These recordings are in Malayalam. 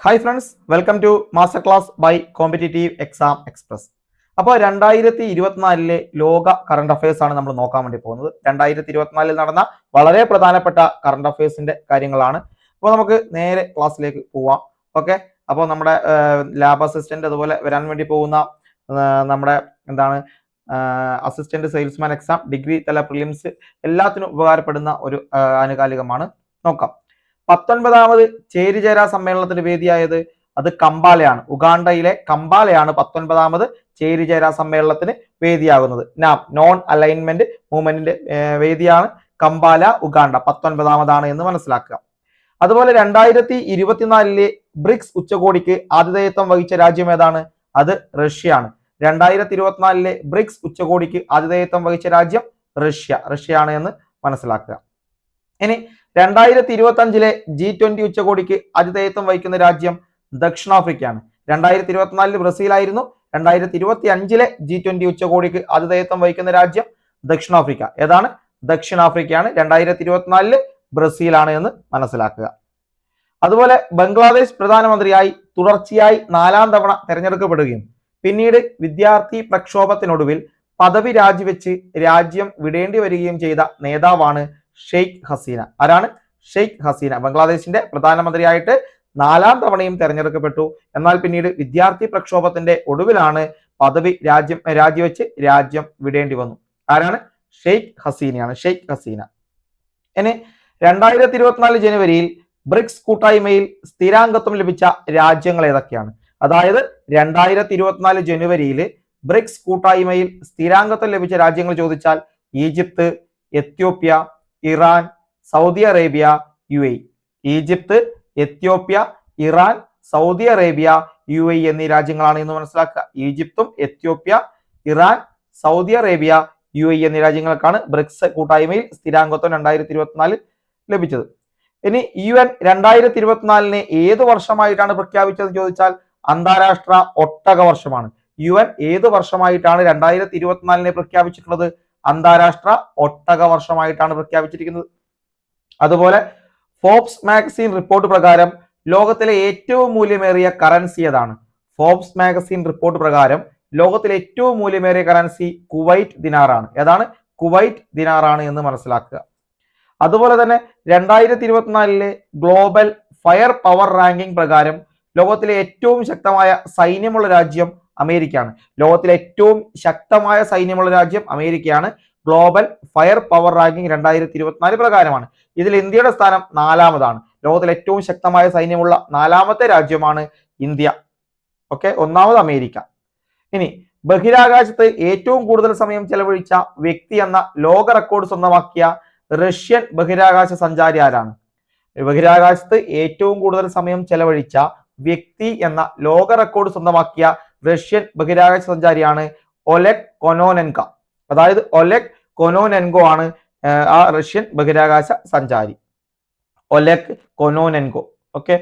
Hi friends, welcome to master class by competitive exam express. അപ്പോൾ 2024 ലോക കറണ്ട് അഫയേഴ്സ് ആണ് നമ്മൾ നോക്കാൻ വേണ്ടി പോകുന്നത്. 2024 നടന്ന വളരെ പ്രധാനപ്പെട്ട കറണ്ട് അഫയേഴ്സിന്റെ കാര്യങ്ങളാണ്. അപ്പോൾ നമുക്ക് നേരെ ക്ലാസ്സിലേക്ക് പോവാം. ഓക്കെ, അപ്പോൾ നമ്മുടെ ലാബ് അസിസ്റ്റന്റ് അതുപോലെ വരാൻ വേണ്ടി പോകുന്ന നമ്മുടെ അസിസ്റ്റന്റ് സെയിൽസ്മാൻ എക്സാം, ഡിഗ്രി തല പ്രിലിംസ് എല്ലാത്തിനും ഉപകാരപ്പെടുന്ന ഒരു ആനുകാലികമാണ്. നോക്കാം. 19ാമത് ചേരിചേരാ സമ്മേളനത്തിന് വേദിയായത് അത് കമ്പാലയാണ്. ഉഗാണ്ടയിലെ കമ്പാലയാണ് 19ാമത് ചേരിചേരാ സമ്മേളനത്തിന് വേദിയാകുന്നത്. നോൺ അലൈൻമെന്റ് മൂവ്മെന്റിന്റെ വേദിയാണ് കമ്പാല, ഉഗാണ്ട. 19ാമതാണ് എന്ന് മനസ്സിലാക്കുക. അതുപോലെ 2024 ബ്രിക്സ് ഉച്ചകോടിക്ക് ആതിഥേയത്വം വഹിച്ച രാജ്യം ഏതാണ്? അത് റഷ്യയാണ്. 2024 ബ്രിക്സ് ഉച്ചകോടിക്ക് ആതിഥേയത്വം വഹിച്ച രാജ്യം റഷ്യയാണ് എന്ന് മനസ്സിലാക്കുക. ഇനി 2025 G20 ഉച്ചകോടിക്ക് ആതിഥേയത്വം വഹിക്കുന്ന രാജ്യം ദക്ഷിണാഫ്രിക്കയാണ്. 2024 ബ്രസീലായിരുന്നു. 2025 G20 ഉച്ചകോടിക്ക് ആതിഥേയത്വം വഹിക്കുന്ന രാജ്യം ദക്ഷിണാഫ്രിക്ക. ഏതാണ്? ദക്ഷിണാഫ്രിക്കയാണ്. 2024 ബ്രസീലാണ് എന്ന് മനസ്സിലാക്കുക. അതുപോലെ ബംഗ്ലാദേശ് പ്രധാനമന്ത്രിയായി തുടർച്ചയായി 4ാം തവണ തെരഞ്ഞെടുക്കപ്പെടുകയും പിന്നീട് വിദ്യാർത്ഥി പ്രക്ഷോഭത്തിനൊടുവിൽ പദവി രാജിവെച്ച് രാജ്യം വിടേണ്ടി വരികയും ചെയ്ത നേതാവാണ് ഷെയ്ഖ് ഹസീന. ആരാണ്? ഷെയ്ഖ് ഹസീന. ബംഗ്ലാദേശിന്റെ പ്രധാനമന്ത്രിയായിട്ട് 4ാം തവണയും തെരഞ്ഞെടുക്കപ്പെട്ടു. എന്നാൽ പിന്നീട് വിദ്യാർത്ഥി പ്രക്ഷോഭത്തിന്റെ ഒടുവിലാണ് പദവി രാജിവെച്ച് രാജ്യം വിടേണ്ടി വന്നു. ആരാണ്? ഷെയ്ഖ് ഹസീനയാണ്. ഷെയ്ഖ് ഹസീന. ഇനി 2024 ജനുവരിയിൽ ബ്രിക്സ് കൂട്ടായ്മയിൽ സ്ഥിരാംഗത്വം ലഭിച്ച രാജ്യങ്ങൾ ഏതൊക്കെയാണ്? അതായത് 2024 ജനുവരിയിൽ ബ്രിക്സ് കൂട്ടായ്മയിൽ സ്ഥിരാംഗത്വം ലഭിച്ച രാജ്യങ്ങൾ ചോദിച്ചാൽ Egypt, Ethiopia, Iran, Saudi Arabia, UAE. Egypt, Ethiopia, Iran, Saudi Arabia, UAE എന്നീ രാജ്യങ്ങളാണ് എന്ന് മനസ്സിലാക്കുക. ഈജിപ്തും Ethiopia, Iran, Saudi Arabia, UAE എന്നീ രാജ്യങ്ങൾക്കാണ് ബ്രിക്സ് കൂട്ടായ്മയിൽ സ്ഥിരാംഗത്വം 2024 ലഭിച്ചത്. ഇനി UN 2024 ഏത് വർഷമായിട്ടാണ് പ്രഖ്യാപിച്ചതെന്ന് ചോദിച്ചാൽ അന്താരാഷ്ട്ര ഒട്ടക വർഷമാണ്. UN ഏത് വർഷമായിട്ടാണ് 2024 പ്രഖ്യാപിച്ചിട്ടുള്ളത്? അന്താരാഷ്ട്ര ഒട്ടക വർഷമായിട്ടാണ് പ്രഖ്യാപിച്ചിരിക്കുന്നത്. അതുപോലെ ഫോബ്സ് മാഗസിൻ റിപ്പോർട്ട് പ്രകാരം ലോകത്തിലെ ഏറ്റവും മൂല്യമേറിയ കറൻസി ഏതാണ്? ഫോബ്സ് മാഗസിൻ റിപ്പോർട്ട് പ്രകാരം ലോകത്തിലെ ഏറ്റവും മൂല്യമേറിയ കറൻസി കുവൈറ്റ് ദിനാറാണ്. ഏതാണ്? കുവൈറ്റ് ദിനാറാണ് എന്ന് മനസ്സിലാക്കുക. അതുപോലെ തന്നെ 2024 ഗ്ലോബൽ ഫയർ പവർ റാങ്കിംഗ് പ്രകാരം ലോകത്തിലെ ഏറ്റവും ശക്തമായ സൈന്യമുള്ള രാജ്യം അമേരിക്കയാണ്. ലോകത്തിലെ ഏറ്റവും ശക്തമായ സൈന്യമുള്ള രാജ്യം അമേരിക്കയാണ്. ഗ്ലോബൽ ഫയർ പവർ റാങ്കിംഗ് 2024 പ്രകാരമാണ്. ഇതിൽ ഇന്ത്യയുടെ സ്ഥാനം 4ാമതാണ്. ലോകത്തിലെ ഏറ്റവും ശക്തമായ സൈന്യമുള്ള 4ാമത്തെ രാജ്യമാണ് ഇന്ത്യ. Okay, 1ാമത് America. ഇനി ബഹിരാകാശത്ത് ഏറ്റവും കൂടുതൽ സമയം ചെലവഴിച്ച വ്യക്തി എന്ന ലോക റെക്കോർഡ് സ്വന്തമാക്കിയ റഷ്യൻ ബഹിരാകാശ സഞ്ചാരി ആരാണ്? ബഹിരാകാശത്ത് ഏറ്റവും കൂടുതൽ സമയം ചെലവഴിച്ച വ്യക്തി എന്ന ലോക റെക്കോർഡ് സ്വന്തമാക്കിയ റഷ്യൻ ബഹിരാകാശ സഞ്ചാരിയാണ് ഒലെഗ് കൊനോനെൻകോ. അതായത് ഒലെഗ് കൊനോനെൻകോ ആണ് ആ റഷ്യൻ ബഹിരാകാശ സഞ്ചാരി. ഒലെഗ് കൊനോനെൻകോ. ഓക്കെ.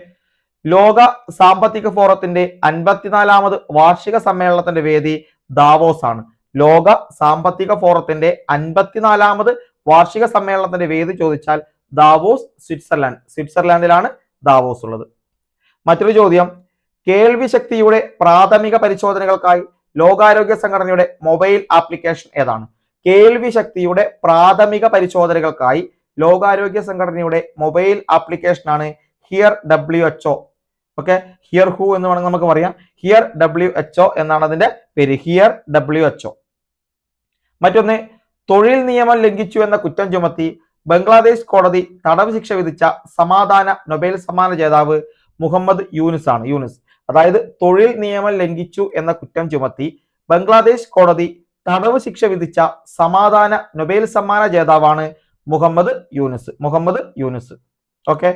ലോക സാമ്പത്തിക ഫോറത്തിന്റെ 54ാമത് വാർഷിക സമ്മേളനത്തിന്റെ വേദി ദാവോസ് ആണ്. ലോക സാമ്പത്തിക ഫോറത്തിന്റെ 54ാമത് വാർഷിക സമ്മേളനത്തിന്റെ വേദി ചോദിച്ചാൽ ദാവോസ്, സ്വിറ്റ്സർലാൻഡിലാണ് ദാവോസ് ഉള്ളത്. മറ്റൊരു ചോദ്യം, കേൾവി ശക്തിയുടെ പ്രാഥമിക പരിശോധനകൾക്കായി ലോകാരോഗ്യ സംഘടനയുടെ മൊബൈൽ ആപ്ലിക്കേഷൻ ഏതാണ്? കേൾവി ശക്തിയുടെ പ്രാഥമിക പരിശോധനകൾക്കായി ലോകാരോഗ്യ സംഘടനയുടെ മൊബൈൽ ആപ്ലിക്കേഷനാണ് here WHO. Okay, here who എന്ന് വേണമെങ്കിൽ നമുക്ക് പറയാം. ഹിയർ WHO എന്നാണ് അതിന്റെ പേര്. Here WHO. മറ്റൊന്ന്, തൊഴിൽ നിയമം ലംഘിച്ചു എന്ന കുറ്റം ചുമത്തി ബംഗ്ലാദേശ് കോടതി തടവ് ശിക്ഷ വിധിച്ച സമാധാന നൊബേൽ സമ്മാന ജേതാവ് മുഹമ്മദ് യൂനുസ് ആണ്. യൂനുസ്. അതായത് യൂനിസ് നിയമം ലംഘിച്ചു എന്ന കുറ്റം ചുമത്തി ബംഗ്ലാദേശ് കോടതി തടവ് ശിക്ഷ വിധിച്ച സമാധാന നൊബേൽ സമ്മാന ജേതാവാണ് മുഹമ്മദ് യൂനുസ്. ഓക്കെ.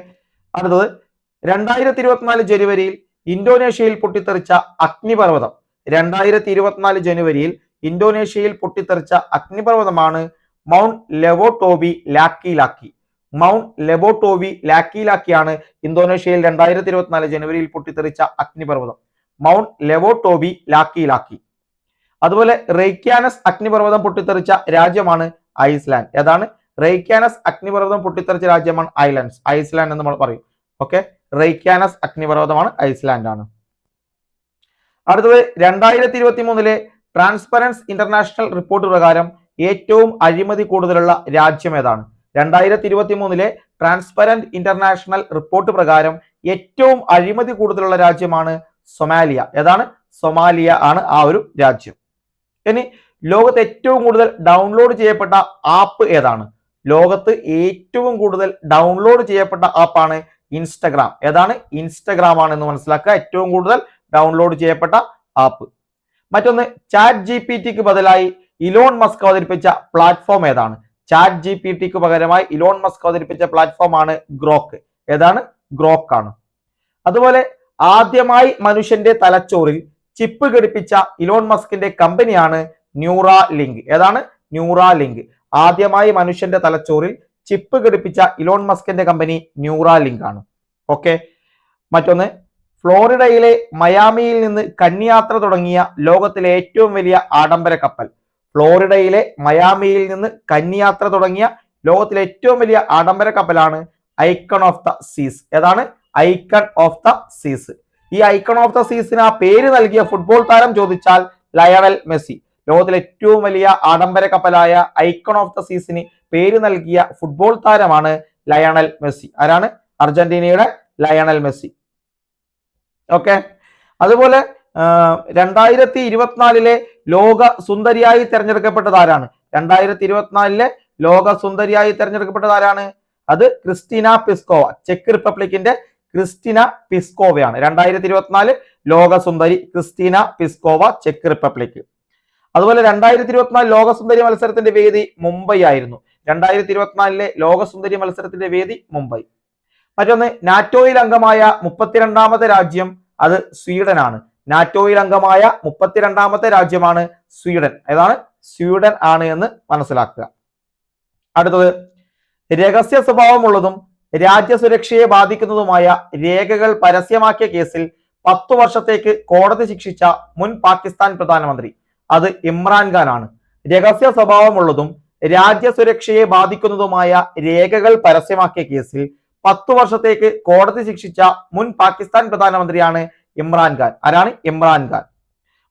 അടുത്തത് 2024 ജനുവരിയിൽ ഇന്തോനേഷ്യയിൽ പൊട്ടിത്തെറിച്ച അഗ്നിപർവ്വതം. 2024 ജനുവരിയിൽ ഇന്തോനേഷ്യയിൽ പൊട്ടിത്തെറിച്ച അഗ്നിപർവ്വതമാണ് മൗണ്ട് ലെവോട്ടോവി ലാക്കി. മൗണ്ട് ലെവോട്ടോവി ലാക്കിയാണ് ഇന്തോനേഷ്യയിൽ 2024 ജനുവരിയിൽ പൊട്ടിത്തെറിച്ച അഗ്നിപർവ്വതം. മൗണ്ട് ലെവോട്ടോവി ലാക്കി. അതുപോലെ റെയ്ക്യാനസ് അഗ്നിപർവ്വതം പൊട്ടിത്തെറിച്ച രാജ്യമാണ് ഐസ്ലാൻഡ്. ഏതാണ്? റെയ്ക്യാനസ് അഗ്നിപർവ്വതം പൊട്ടിത്തെറിച്ച രാജ്യമാണ് ഐസ്ലാൻഡ് എന്ന് നമ്മൾ പറയും. ഓക്കെ, റെയ്ക്യാനസ് അഗ്നിപർവ്വതമാണ്, ഐസ്ലാൻഡ് ആണ്. അടുത്തത് 2023 ട്രാൻസ്പെറൻസ് ഇന്റർനാഷണൽ റിപ്പോർട്ട് പ്രകാരം ഏറ്റവും അഴിമതി കൂടുതലുള്ള രാജ്യം ഏതാണ്? 2023 ട്രാൻസ്പെറന്റ് ഇന്റർനാഷണൽ റിപ്പോർട്ട് പ്രകാരം ഏറ്റവും അഴിമതി കൂടുതലുള്ള രാജ്യമാണ് സൊമാലിയ. ഏതാണ്? സൊമാലിയ ആണ് ആ ഒരു രാജ്യം. ഇനി ലോകത്ത് ഏറ്റവും കൂടുതൽ ഡൗൺലോഡ് ചെയ്യപ്പെട്ട ആപ്പ് ഏതാണ്? ലോകത്ത് ഏറ്റവും കൂടുതൽ ഡൗൺലോഡ് ചെയ്യപ്പെട്ട ആപ്പാണ് ഇൻസ്റ്റഗ്രാം. ഏതാണ്? ഇൻസ്റ്റഗ്രാം ആണെന്ന് മനസ്സിലാക്കുക, ഏറ്റവും കൂടുതൽ ഡൗൺലോഡ് ചെയ്യപ്പെട്ട ആപ്പ്. മറ്റൊന്ന്, ചാറ്റ് ജിപിടിക്ക് ബദലായി ഇലോൺ മസ്ക് അവതരിപ്പിച്ച പ്ലാറ്റ്ഫോം ഏതാണ്? ചാറ്റ് ജിപിടിക്ക് പകരമായി ഇലോൺ മസ്ക് അവതരിപ്പിച്ച പ്ലാറ്റ്ഫോം ആണ് ഗ്രോക്ക്. ഏതാണ്? ഗ്രോക്ക് ആണ്. അതുപോലെ ആദ്യമായി മനുഷ്യന്റെ തലച്ചോറിൽ ചിപ്പ് ഘടിപ്പിച്ച ഇലോൺ മസ്കിന്റെ കമ്പനിയാണ് ന്യൂറാലിങ്ക്. ഏതാണ്? ന്യൂറാലിങ്ക്. ആദ്യമായി മനുഷ്യന്റെ തലച്ചോറിൽ ചിപ്പ് ഘടിപ്പിച്ച ഇലോൺ മസ്കിന്റെ കമ്പനി ന്യൂറാലിങ്ക് ആണ്. ഓക്കെ. മറ്റൊന്ന്, ഫ്ലോറിഡയിലെ മയാമിയിൽ നിന്ന് കന്യാത്ര തുടങ്ങിയ ലോകത്തിലെ ഏറ്റവും വലിയ ആഡംബര കപ്പൽ. ഫ്ലോറിഡയിലെ മയാമിയിൽ നിന്ന് കന്യാത്ര തുടങ്ങിയ ലോകത്തിലെ ഏറ്റവും വലിയ ആഡംബര കപ്പലാണ് ഐക്കൺ ഓഫ് ദ സീസ്. ഏതാണ്? ഐക്കൺ ഓഫ് ദ സീസ്. ഈ ഐക്കൺ ഓഫ് ദ സീസിന് ആ പേര് നൽകിയ ഫുട്ബോൾ താരം ചോദിച്ചാൽ ലയണൽ മെസ്സി. ലോകത്തിലെ ഏറ്റവും വലിയ ആഡംബര കപ്പലായ ഐക്കൺ ഓഫ് ദ സീസിന് പേര് നൽകിയ ഫുട്ബോൾ താരമാണ് ലയണൽ മെസ്സി. ആരാണ്? അർജന്റീനയുടെ ലയണൽ മെസ്സി. ഓക്കെ. അതുപോലെ 2024 ലോക സുന്ദരിയായി തെരഞ്ഞെടുക്കപ്പെട്ടത് ആരാണ്? 2024 ലോക സുന്ദരിയായി തെരഞ്ഞെടുക്കപ്പെട്ടത് ആരാണ്? അത് ക്രിസ്റ്റീന പിസ്കോവ. ചെക്ക് റിപ്പബ്ലിക്കിന്റെ ക്രിസ്റ്റീന പിസ്കോവയാണ് 2024 ലോക സുന്ദരി. ക്രിസ്റ്റീന പിസ്കോവ, ചെക്ക് റിപ്പബ്ലിക്. അതുപോലെ 2024 ലോക സുന്ദരി മത്സരത്തിന്റെ വേദി മുംബൈ ആയിരുന്നു. 2024 ലോക സുന്ദരി മത്സരത്തിന്റെ വേദി മുംബൈ. മറ്റൊന്ന്, നാറ്റോയിൽ അംഗമായ 32ാമത്തെ രാജ്യം അത് സ്വീഡൻ ആണ്. നാറ്റോയിൽ അംഗമായ 32ാമത്തെ രാജ്യമാണ് സ്വീഡൻ. ഏതാണ്? സ്വീഡൻ ആണ് എന്ന് മനസ്സിലാക്കുക. അടുത്തത്, രഹസ്യ സ്വഭാവമുള്ളതും രാജ്യസുരക്ഷയെ ബാധിക്കുന്നതുമായ രേഖകൾ പരസ്യമാക്കിയ കേസിൽ 10 വർഷത്തേക്ക് കോടതി ശിക്ഷിച്ച മുൻ പാകിസ്ഥാൻ പ്രധാനമന്ത്രി അത് ഇമ്രാൻഖാൻ ആണ്. രഹസ്യ സ്വഭാവമുള്ളതും രാജ്യസുരക്ഷയെ ബാധിക്കുന്നതുമായ രേഖകൾ പരസ്യമാക്കിയ കേസിൽ 10 വർഷത്തേക്ക് കോടതി ശിക്ഷിച്ച മുൻ പാകിസ്ഥാൻ പ്രധാനമന്ത്രിയാണ് ഇമ്രാൻഖാൻ. ആരാണ്? ഇമ്രാൻഖാൻ.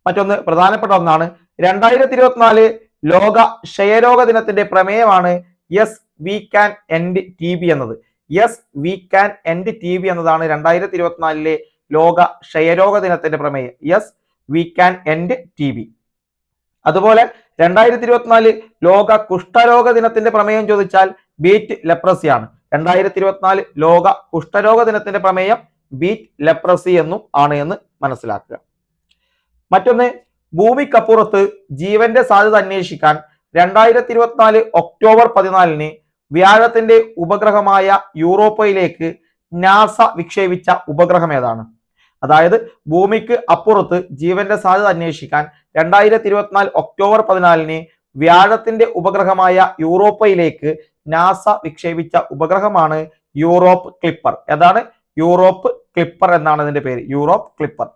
മറ്റൊന്ന്, പ്രധാനപ്പെട്ട ഒന്നാണ്, 2024 ലോക ക്ഷയരോഗ ദിനത്തിന്റെ പ്രമേയമാണ് yes we can end TB എന്നത്. Yes we can end TB എന്നതാണ് 2024 ലോക ക്ഷയരോഗ ദിനത്തിന്റെ പ്രമേയം. Yes we can end TB. അതുപോലെ 2024 ലോക കുഷ്ഠരോഗ ദിനത്തിന്റെ പ്രമേയം ചോദിച്ചാൽ ബീറ്റ് ലെപ്രസി ആണ്. 2024 ലോക കുഷ്ഠരോഗ ദിനത്തിന്റെ പ്രമേയം ബീറ്റ് ലെപ്രസി എന്നും ആണ് എന്ന് മനസ്സിലാക്കുക. മറ്റൊന്ന്, ഭൂമിക്കപ്പുറത്ത് ജീവന്റെ സാധ്യത അന്വേഷിക്കാൻ 2024 ഒക്ടോബർ 14 വ്യാഴത്തിന്റെ ഉപഗ്രഹമായ യൂറോപ്പയിലേക്ക് നാസ വിക്ഷേപിച്ച ഉപഗ്രഹം ഏതാണ്? അതായത് ഭൂമിക്ക് അപ്പുറത്ത് ജീവന്റെ സാധ്യത അന്വേഷിക്കാൻ 2024 ഒക്ടോബർ 14 വ്യാഴത്തിന്റെ ഉപഗ്രഹമായ യൂറോപ്പയിലേക്ക് നാസ വിക്ഷേപിച്ച ഉപഗ്രഹമാണ് യൂറോപ്പ് ക്ലിപ്പർ. ഏതാണ്? യൂറോപ്പ് ക്ലിപ്പർ എന്നാണ് ഇതിന്റെ പേര്, യൂറോപ്പ് ക്ലിപ്പർ.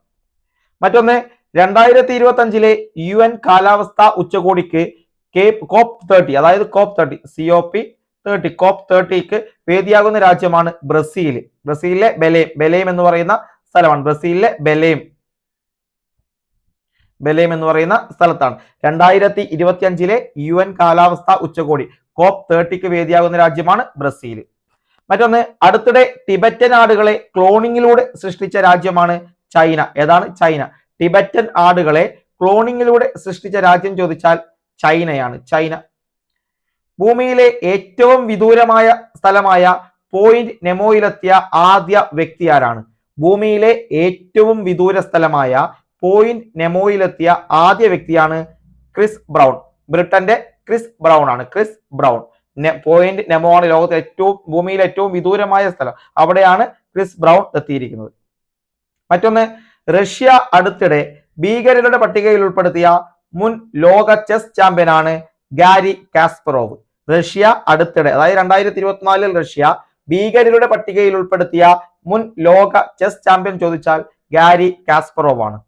മറ്റൊന്ന്, 2025 UN കാലാവസ്ഥാ ഉച്ചകോടിക്ക് COP30 അതായത് COP30 വേദിയാകുന്ന രാജ്യമാണ് ബ്രസീൽ. ബ്രസീലിലെ ബെലേം എന്ന് പറയുന്ന സ്ഥലമാണ്. ബ്രസീലിലെ ബെലേം എന്ന് പറയുന്ന സ്ഥലത്താണ് 2025 UN കാലാവസ്ഥാ ഉച്ചകോടി COP30 വേദിയാകുന്ന രാജ്യമാണ് ബ്രസീൽ. മറ്റൊന്ന്, അടുത്തിടെ ടിബറ്റൻ ആടുകളെ ക്ലോണിങ്ങിലൂടെ സൃഷ്ടിച്ച രാജ്യമാണ് ചൈന. ഏതാണ്? ചൈന. ടിബറ്റൻ ആടുകളെ ക്ലോണിങ്ങിലൂടെ സൃഷ്ടിച്ച രാജ്യം ചോദിച്ചാൽ ചൈനയാണ്. ചൈന. ഭൂമിയിലെ ഏറ്റവും വിദൂരമായ സ്ഥലമായ പോയിന്റ് നെമോയിലെത്തിയ ആദ്യ വ്യക്തി ആരാണ്? ഭൂമിയിലെ ഏറ്റവും വിദൂര സ്ഥലമായ പോയിന്റ് നെമോയിലെത്തിയ ആദ്യ വ്യക്തിയാണ് ക്രിസ് ബ്രൗൺ. ബ്രിട്ടന്റെ ക്രിസ് ബ്രൗൺ ആണ്. Chris brown. പോയിന്റ് നെമോ ആണ് ലോകത്തെ ഭൂമിയിലെ ഏറ്റവും വിദൂരമായ സ്ഥലം. അവിടെയാണ് ക്രിസ് ബ്രൗൺ എത്തിയിരിക്കുന്നത്. മറ്റൊന്ന്, റഷ്യ അടുത്തിടെ ഭീകരരുടെ പട്ടികയിൽ ഉൾപ്പെടുത്തിയ മുൻ ലോക ചെസ് ചാമ്പ്യനാണ് ഗാരി കാസ്പറോവ്. റഷ്യ അടുത്തിടെ, അതായത് 2024 റഷ്യ ഭീകരരുടെ പട്ടികയിൽ ഉൾപ്പെടുത്തിയ മുൻ ലോക ചെസ് ചാമ്പ്യൻ ചോദിച്ചാൽ ഗാരി കാസ്പറോവ് ആണ്.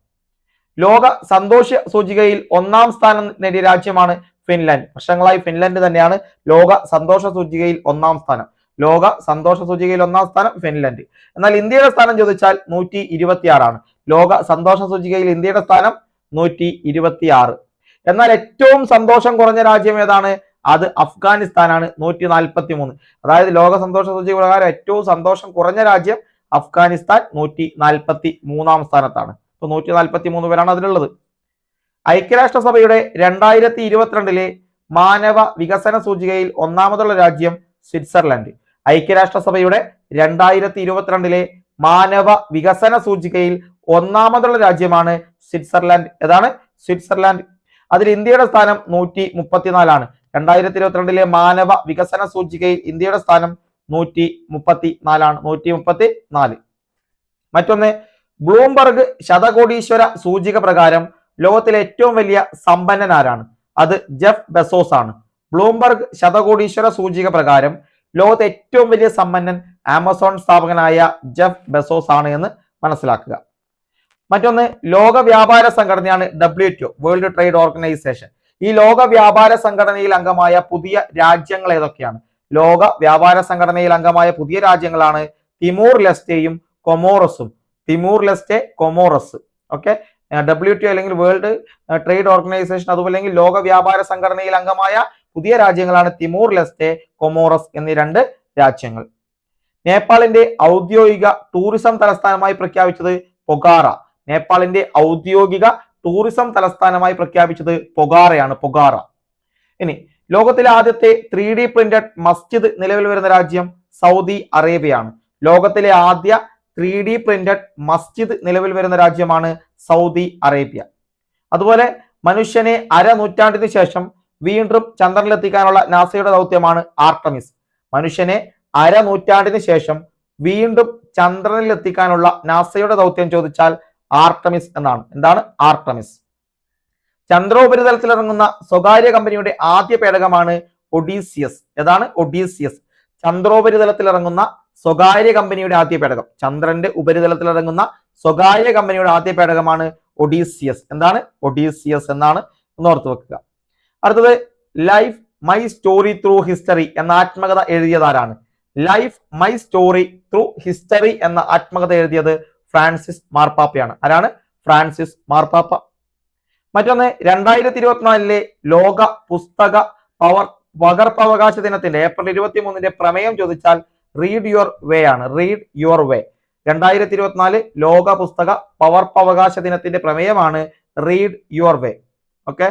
ലോക സന്തോഷ സൂചികയിൽ 1ാം സ്ഥാനം നേടിയ രാജ്യമാണ് ഫിൻലാൻഡ്. വർഷങ്ങളായി ഫിൻലാൻഡ് തന്നെയാണ് ലോക സന്തോഷ സൂചികയിൽ 1ാം സ്ഥാനം. ലോക സന്തോഷ സൂചികയിൽ 1-ാം സ്ഥാനം ഫിൻലൻഡ്. എന്നാൽ ഇന്ത്യയുടെ സ്ഥാനം ചോദിച്ചാൽ 126 ലോക സന്തോഷ സൂചികയിൽ ഇന്ത്യയുടെ സ്ഥാനം 126. എന്നാൽ ഏറ്റവും സന്തോഷം കുറഞ്ഞ രാജ്യം ഏതാണ്? അത് അഫ്ഗാനിസ്ഥാനാണ്, 143. അതായത് ലോക സന്തോഷ സൂചിക പ്രകാരം ഏറ്റവും സന്തോഷം കുറഞ്ഞ രാജ്യം അഫ്ഗാനിസ്ഥാൻ 143-ാം സ്ഥാനത്താണ്. ഇപ്പൊ 143 പേരാണ് അതിലുള്ളത്. ഐക്യരാഷ്ട്രസഭയുടെ 2022 മാനവ വികസന സൂചികയിൽ 1-ാമതുള്ള രാജ്യം സ്വിറ്റ്സർലൻഡ്. ഐക്യരാഷ്ട്രസഭയുടെ 2022 മാനവ വികസന സൂചികയിൽ 1-ാമതുള്ള രാജ്യമാണ് സ്വിറ്റ്സർലൻഡ്. ഏതാണ്? സ്വിറ്റ്സർലൻഡ്. അതിൽ ഇന്ത്യയുടെ സ്ഥാനം 134. 2022 മാനവ വികസന സൂചികയിൽ ഇന്ത്യയുടെ സ്ഥാനം 134. 134. മറ്റൊന്ന്, ബ്ലൂംബർഗ് ശതകോടീശ്വര സൂചിക പ്രകാരം ലോകത്തിലെ ഏറ്റവും വലിയ സമ്പന്നൻ ആരാണ്? അത് ജെഫ് ബെസോസ് ആണ്. ബ്ലൂംബർഗ് ശതകോടീശ്വര സൂചിക പ്രകാരം ലോകത്തെ ഏറ്റവും വലിയ സമ്പന്നൻ ആമസോൺ സ്ഥാപകനായ ജെഫ് ബെസോസ് ആണ് എന്ന് മനസ്സിലാക്കുക. മറ്റൊന്ന്, ലോക വ്യാപാര സംഘടനയാണ് WTO, വേൾഡ് ട്രേഡ് ഓർഗനൈസേഷൻ. ഈ ലോക വ്യാപാര സംഘടനയിൽ അംഗമായ പുതിയ രാജ്യങ്ങൾ ഏതൊക്കെയാണ്? ലോക വ്യാപാര സംഘടനയിൽ അംഗമായ പുതിയ രാജ്യങ്ങളാണ് തിമൂർ ലെസ്റ്റേയും കൊമോറസും. Timor Leste, Comoros. Okay, WTO അല്ലെങ്കിൽ വേൾഡ് ട്രേഡ് ഓർഗനൈസേഷൻ അതുപോലെ ലോക വ്യാപാര സംഘടനയിൽ അംഗമായ പുതിയ രാജ്യങ്ങളാണ് തിമൂർ ലെസ്റ്റെ, കൊമോറസ് എന്നീ 2 രാജ്യങ്ങൾ. നേപ്പാളിന്റെ ഔദ്യോഗിക ടൂറിസം തലസ്ഥാനമായി പ്രഖ്യാപിച്ചത് പൊഖാറ. നേപ്പാളിന്റെ ഔദ്യോഗിക ടൂറിസം തലസ്ഥാനമായി പ്രഖ്യാപിച്ചത് പൊഖാറയാണ്, പൊഖാറ. ഇനി ലോകത്തിലെ ആദ്യത്തെ 3D പ്രിന്റഡ് മസ്ജിദ് നിലവിൽ വരുന്ന രാജ്യം സൗദി അറേബ്യയാണ്. ലോകത്തിലെ ആദ്യ 3D പ്രിന്റഡ് മസ്ജിദ് നിലവിൽ വരുന്ന രാജ്യമാണ് സൗദി അറേബ്യ. അതുപോലെ മനുഷ്യനെ അരനൂറ്റാണ്ടിന് ശേഷം വീണ്ടും ചന്ദ്രനിലെത്തിക്കാനുള്ള നാസയുടെ ദൗത്യമാണ് ആർട്ടമിസ്. മനുഷ്യനെ അരനൂറ്റാണ്ടിന് ശേഷം വീണ്ടും ചന്ദ്രനിലെത്തിക്കാനുള്ള നാസയുടെ ദൗത്യം ചോദിച്ചാൽ ആർട്ടമിസ് എന്നാണ്. എന്താണ് ആർട്ടമിസ്? ചന്ദ്രോപരിതലത്തിൽ ഇറങ്ങുന്ന സ്വകാര്യ കമ്പനിയുടെ ആദ്യ പേടകമാണ് ഒഡീസിയസ്. ഏതാണ്? ഒഡീസിയസ്. ചന്ദ്രോപരിതലത്തിൽ ഇറങ്ങുന്ന സ്വകാര്യ കമ്പനിയുടെ ആദ്യ പേടകം, ചന്ദ്രന്റെ ഉപരിതലത്തിൽ ഇറങ്ങുന്ന സ്വകാര്യ കമ്പനിയുടെ ആദ്യ പേടകമാണ് ഒഡീസിയസ്. എന്താണ്? ഒഡീസിയസ് എന്നാണ്, ഒന്ന് ഓർത്ത് വെക്കുക. അടുത്തത്, life my story through history എന്ന ആത്മകഥ എഴുതിയതാരാണ്? Life my story through history എന്ന ആത്മകഥ എഴുതിയത് ഫ്രാൻസിസ് മാർപ്പാപ്പയാണ്. ആരാണ്? ഫ്രാൻസിസ് മാർപ്പാപ്പ. മറ്റൊന്ന്, 2024 ലോക പുസ്തക പകർപ്പവകാശ ദിനത്തിന്റെ ഏപ്രിൽ 23 പ്രമേയം ചോദിച്ചാൽ റീഡ് യുവർ വേ ആണ്. Read your way. 2024 ലോക പുസ്തക പകർപ്പവകാശ ദിനത്തിന്റെ പ്രമേയമാണ് റീഡ് യുവർ വേ. ഓക്കെ,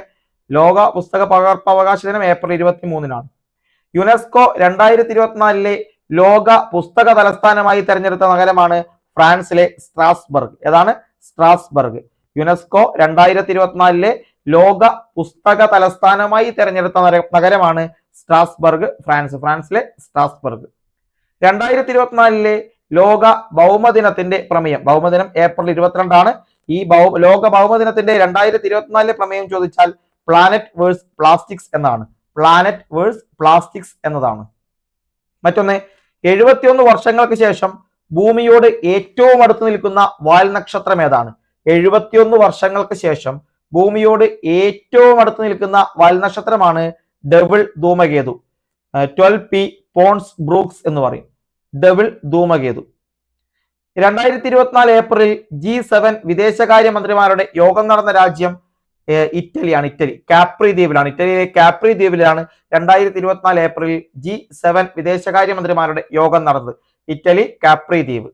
ലോക പുസ്തക പകർപ്പവകാശ ദിനം ഏപ്രിൽ 23 യുനെസ്കോ 2024 ലോക പുസ്തക തലസ്ഥാനമായി തെരഞ്ഞെടുത്ത നഗരമാണ് ഫ്രാൻസിലെ സ്ട്രാസ്ബർഗ്. ഏതാണ്? സ്ട്രാസ്ബർഗ്. യുനെസ്കോ 2024 ലോക പുസ്തക തലസ്ഥാനമായി തെരഞ്ഞെടുത്ത നഗരമാണ് സ്ട്രാസ്ബർഗ്, ഫ്രാൻസിലെ സ്ട്രാസ്ബർഗ്. 2024 ലോക ഭൗമദിനത്തിന്റെ പ്രമേയം, ഭൗമദിനം ഏപ്രിൽ 22 ഈ ലോക ഭൗമദിനത്തിന്റെ 2024 പ്രമേയം ചോദിച്ചാൽ പ്ലാനറ്റ് വേഴ്സ് പ്ലാസ്റ്റിക്സ് എന്നാണ്. പ്ലാനറ്റ് വേഴ്സ് പ്ലാസ്റ്റിക്സ് എന്നതാണ്. മറ്റൊന്ന്, 71 വർഷങ്ങൾക്ക് ശേഷം ഭൂമിയോട് ഏറ്റവും അടുത്ത് നിൽക്കുന്ന വാൽനക്ഷത്രം ഏതാണ്? 71 വർഷങ്ങൾക്ക് ശേഷം ഭൂമിയോട് ഏറ്റവും അടുത്ത് നിൽക്കുന്ന വാൽനക്ഷത്രമാണ് ഡബിൾ ധൂമകേതു. 12P പോൺസ് ബ്രൂക്സ് എന്ന് പറയും. ഡബിൾ ധൂമകേതു. 2024 ഏപ്രിലിൽ G7 വിദേശകാര്യമന്ത്രിമാരുടെ യോഗം നടന്ന രാജ്യം ഇറ്റലിയാണ്. Italy Capri ദ്വീപിലാണ്. ഇറ്റലിയിലെ കാപ്രി ദ്വീപിലാണ് 2024 ഏപ്രിലിൽ G7 വിദേശകാര്യമന്ത്രിമാരുടെ യോഗം നടന്നത്. ഇറ്റലി കാപ്രി ദ്വീപ്.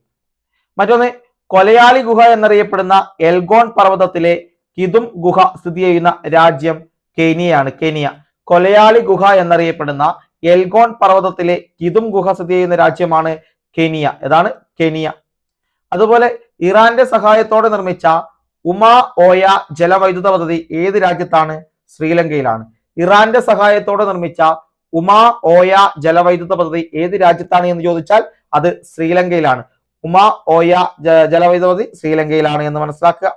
മറ്റൊന്ന്, കൊലയാളി ഗുഹ എന്നറിയപ്പെടുന്ന എൽഗോൺ പർവ്വതത്തിലെ കിതും ഗുഹ സ്ഥിതി ചെയ്യുന്ന രാജ്യം കെനിയയാണ്. കെനിയ. കൊലയാളി ഗുഹ എന്നറിയപ്പെടുന്ന എൽഗോൺ പർവ്വതത്തിലെ കിതും ഗുഹ സ്ഥിതി ചെയ്യുന്ന രാജ്യമാണ് കെനിയ. ഏതാണ്? കെനിയ. അതുപോലെ ഇറാന്റെ സഹായത്തോടെ നിർമ്മിച്ച ഉമാ ഓയ ജലവൈദ്യുത പദ്ധതി ഏത് രാജ്യത്താണ്? ശ്രീലങ്കയിലാണ്. ഇറാന്റെ സഹായത്തോടെ നിർമ്മിച്ച ഉമാ ഓയ ജലവൈദ്യുത പദ്ധതി ഏത് രാജ്യത്താണ് എന്ന് ചോദിച്ചാൽ അത് ശ്രീലങ്കയിലാണ്. ഉമാ ഓയ ജലവൈദ്യുത പദ്ധതി ശ്രീലങ്കയിലാണ് എന്ന് മനസ്സിലാക്കുക.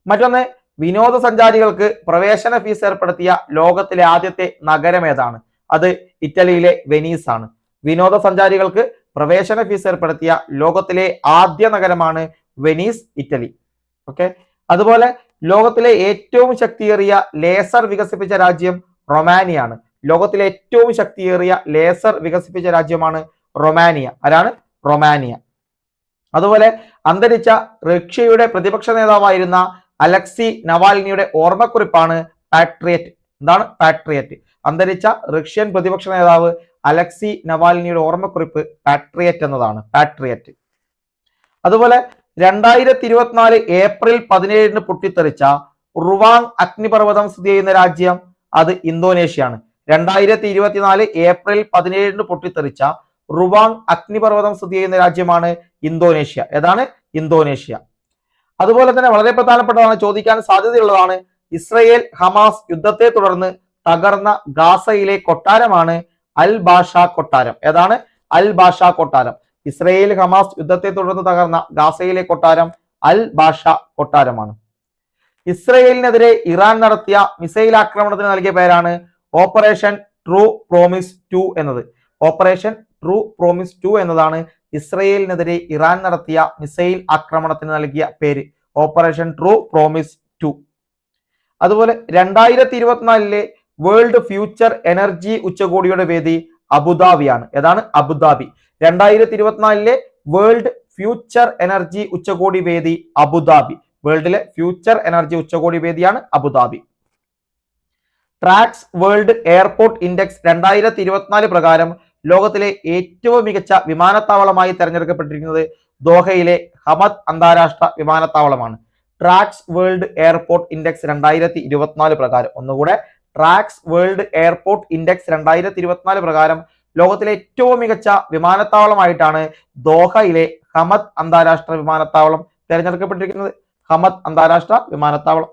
മറ്റൊന്ന്, വിനോദസഞ്ചാരികൾക്ക് പ്രവേശന ഫീസ് ഏർപ്പെടുത്തിയ ലോകത്തിലെ ആദ്യത്തെ നഗരം ഏതാണ്? അത് ഇറ്റലിയിലെ വെനീസ് ആണ്. വിനോദസഞ്ചാരികൾക്ക് പ്രവേശന ഫീസ് ഏർപ്പെടുത്തിയ ലോകത്തിലെ ആദ്യ നഗരമാണ് വെനീസ്, ഇറ്റലി. ഓക്കെ, അതുപോലെ ലോകത്തിലെ ഏറ്റവും ശക്തിയേറിയ ലേസർ വികസിപ്പിച്ച രാജ്യം റൊമാനിയാണ്. ലോകത്തിലെ ഏറ്റവും ശക്തിയേറിയ ലേസർ വികസിപ്പിച്ച രാജ്യമാണ് റൊമാനിയ. ആരാണ്? റൊമാനിയ. അതുപോലെ അന്തരിച്ച റഷ്യയുടെ പ്രതിപക്ഷ നേതാവായിരുന്ന അലക്സി നവാൽനിയുടെ ഓർമ്മക്കുറിപ്പാണ് പാട്രിയറ്റ്. എന്താണ് പാട്രിയറ്റ്? അന്തരിച്ച റഷ്യൻ പ്രതിപക്ഷ നേതാവ് അലക്സി നവാൽനിയുടെ ഓർമ്മക്കുറിപ്പ് പാട്രിയറ്റ് എന്നതാണ്. പാട്രിയറ്റ്. അതുപോലെ 2024 ഏപ്രിൽ 17 പൊട്ടിത്തെറിച്ച റുവാങ് അഗ്നിപർവ്വതം സ്ഥിതി ചെയ്യുന്ന രാജ്യം അത് ഇന്തോനേഷ്യയാണ്. 2024 ഏപ്രിൽ 17 പൊട്ടിത്തെറിച്ച റുവാങ് അഗ്നിപർവ്വതം സ്ഥിതി ചെയ്യുന്ന രാജ്യമാണ് ഇന്തോനേഷ്യ. ഏതാണ്? ഇന്തോനേഷ്യ. അതുപോലെ തന്നെ വളരെ പ്രധാനപ്പെട്ടതാണ്, ചോദിക്കാൻ സാധ്യതയുള്ളതാണ്, ഇസ്രയേൽ ഹമാസ് യുദ്ധത്തെ തുടർന്ന് തകർന്ന ഗാസയിലെ കൊട്ടാരമാണ് അൽ ബാഷ കൊട്ടാരം. ഏതാണ്? അൽ ബാഷ കൊട്ടാരം. ഇസ്രയേൽ ഹമാസ് യുദ്ധത്തെ തുടർന്ന് തകർന്ന ഗാസയിലെ കൊട്ടാരം അൽ ബാഷ കൊട്ടാരമാണ്. ഇസ്രയേലിനെതിരെ ഇറാൻ നടത്തിയ മിസൈൽ ആക്രമണത്തിന് നൽകിയ പേരാണ് ഓപ്പറേഷൻ ട്രൂ പ്രോമിസ് 2 എന്നത്. ഓപ്പറേഷൻ ട്രൂ പ്രോമിസ് 2 എന്നതാണ് ഇസ്രയേലിനെതിരെ ഇറാൻ നടത്തിയ മിസൈൽ ആക്രമണത്തിന് നൽകിയ പേര്. Operation true promise 2. അതുപോലെ 2024 വേൾഡ് ഫ്യൂച്ചർ എനർജി ഉച്ചകോടിയുടെ വേദി അബുദാബിയാണ്. ഏതാണ്? അബുദാബി. 2024 വേൾഡ് ഫ്യൂച്ചർ എനർജി ഉച്ചകോടി വേദി അബുദാബി. വേൾഡിലെ ഫ്യൂച്ചർ എനർജി ഉച്ചകോടി വേദിയാണ് Abu Dhabi. Tracks world airport index 2024 പ്രകാരം ലോകത്തിലെ ഏറ്റവും മികച്ച വിമാനത്താവളമായി തെരഞ്ഞെടുക്കപ്പെട്ടിരിക്കുന്നത് ദോഹയിലെ ഹമദ് അന്താരാഷ്ട്ര വിമാനത്താവളമാണ്. ട്രാക്സ് വേൾഡ് എയർപോർട്ട് ഇൻഡെക്സ് 2024 പ്രകാരം, ഒന്നുകൂടെ, ട്രാക്സ് വേൾഡ് എയർപോർട്ട് ഇൻഡെക്സ് 2024 പ്രകാരം ലോകത്തിലെ ഏറ്റവും മികച്ച വിമാനത്താവളമായിട്ടാണ് ദോഹയിലെ ഹമദ് അന്താരാഷ്ട്ര വിമാനത്താവളം തെരഞ്ഞെടുക്കപ്പെട്ടിരിക്കുന്നത്. ഹമദ് അന്താരാഷ്ട്ര വിമാനത്താവളം.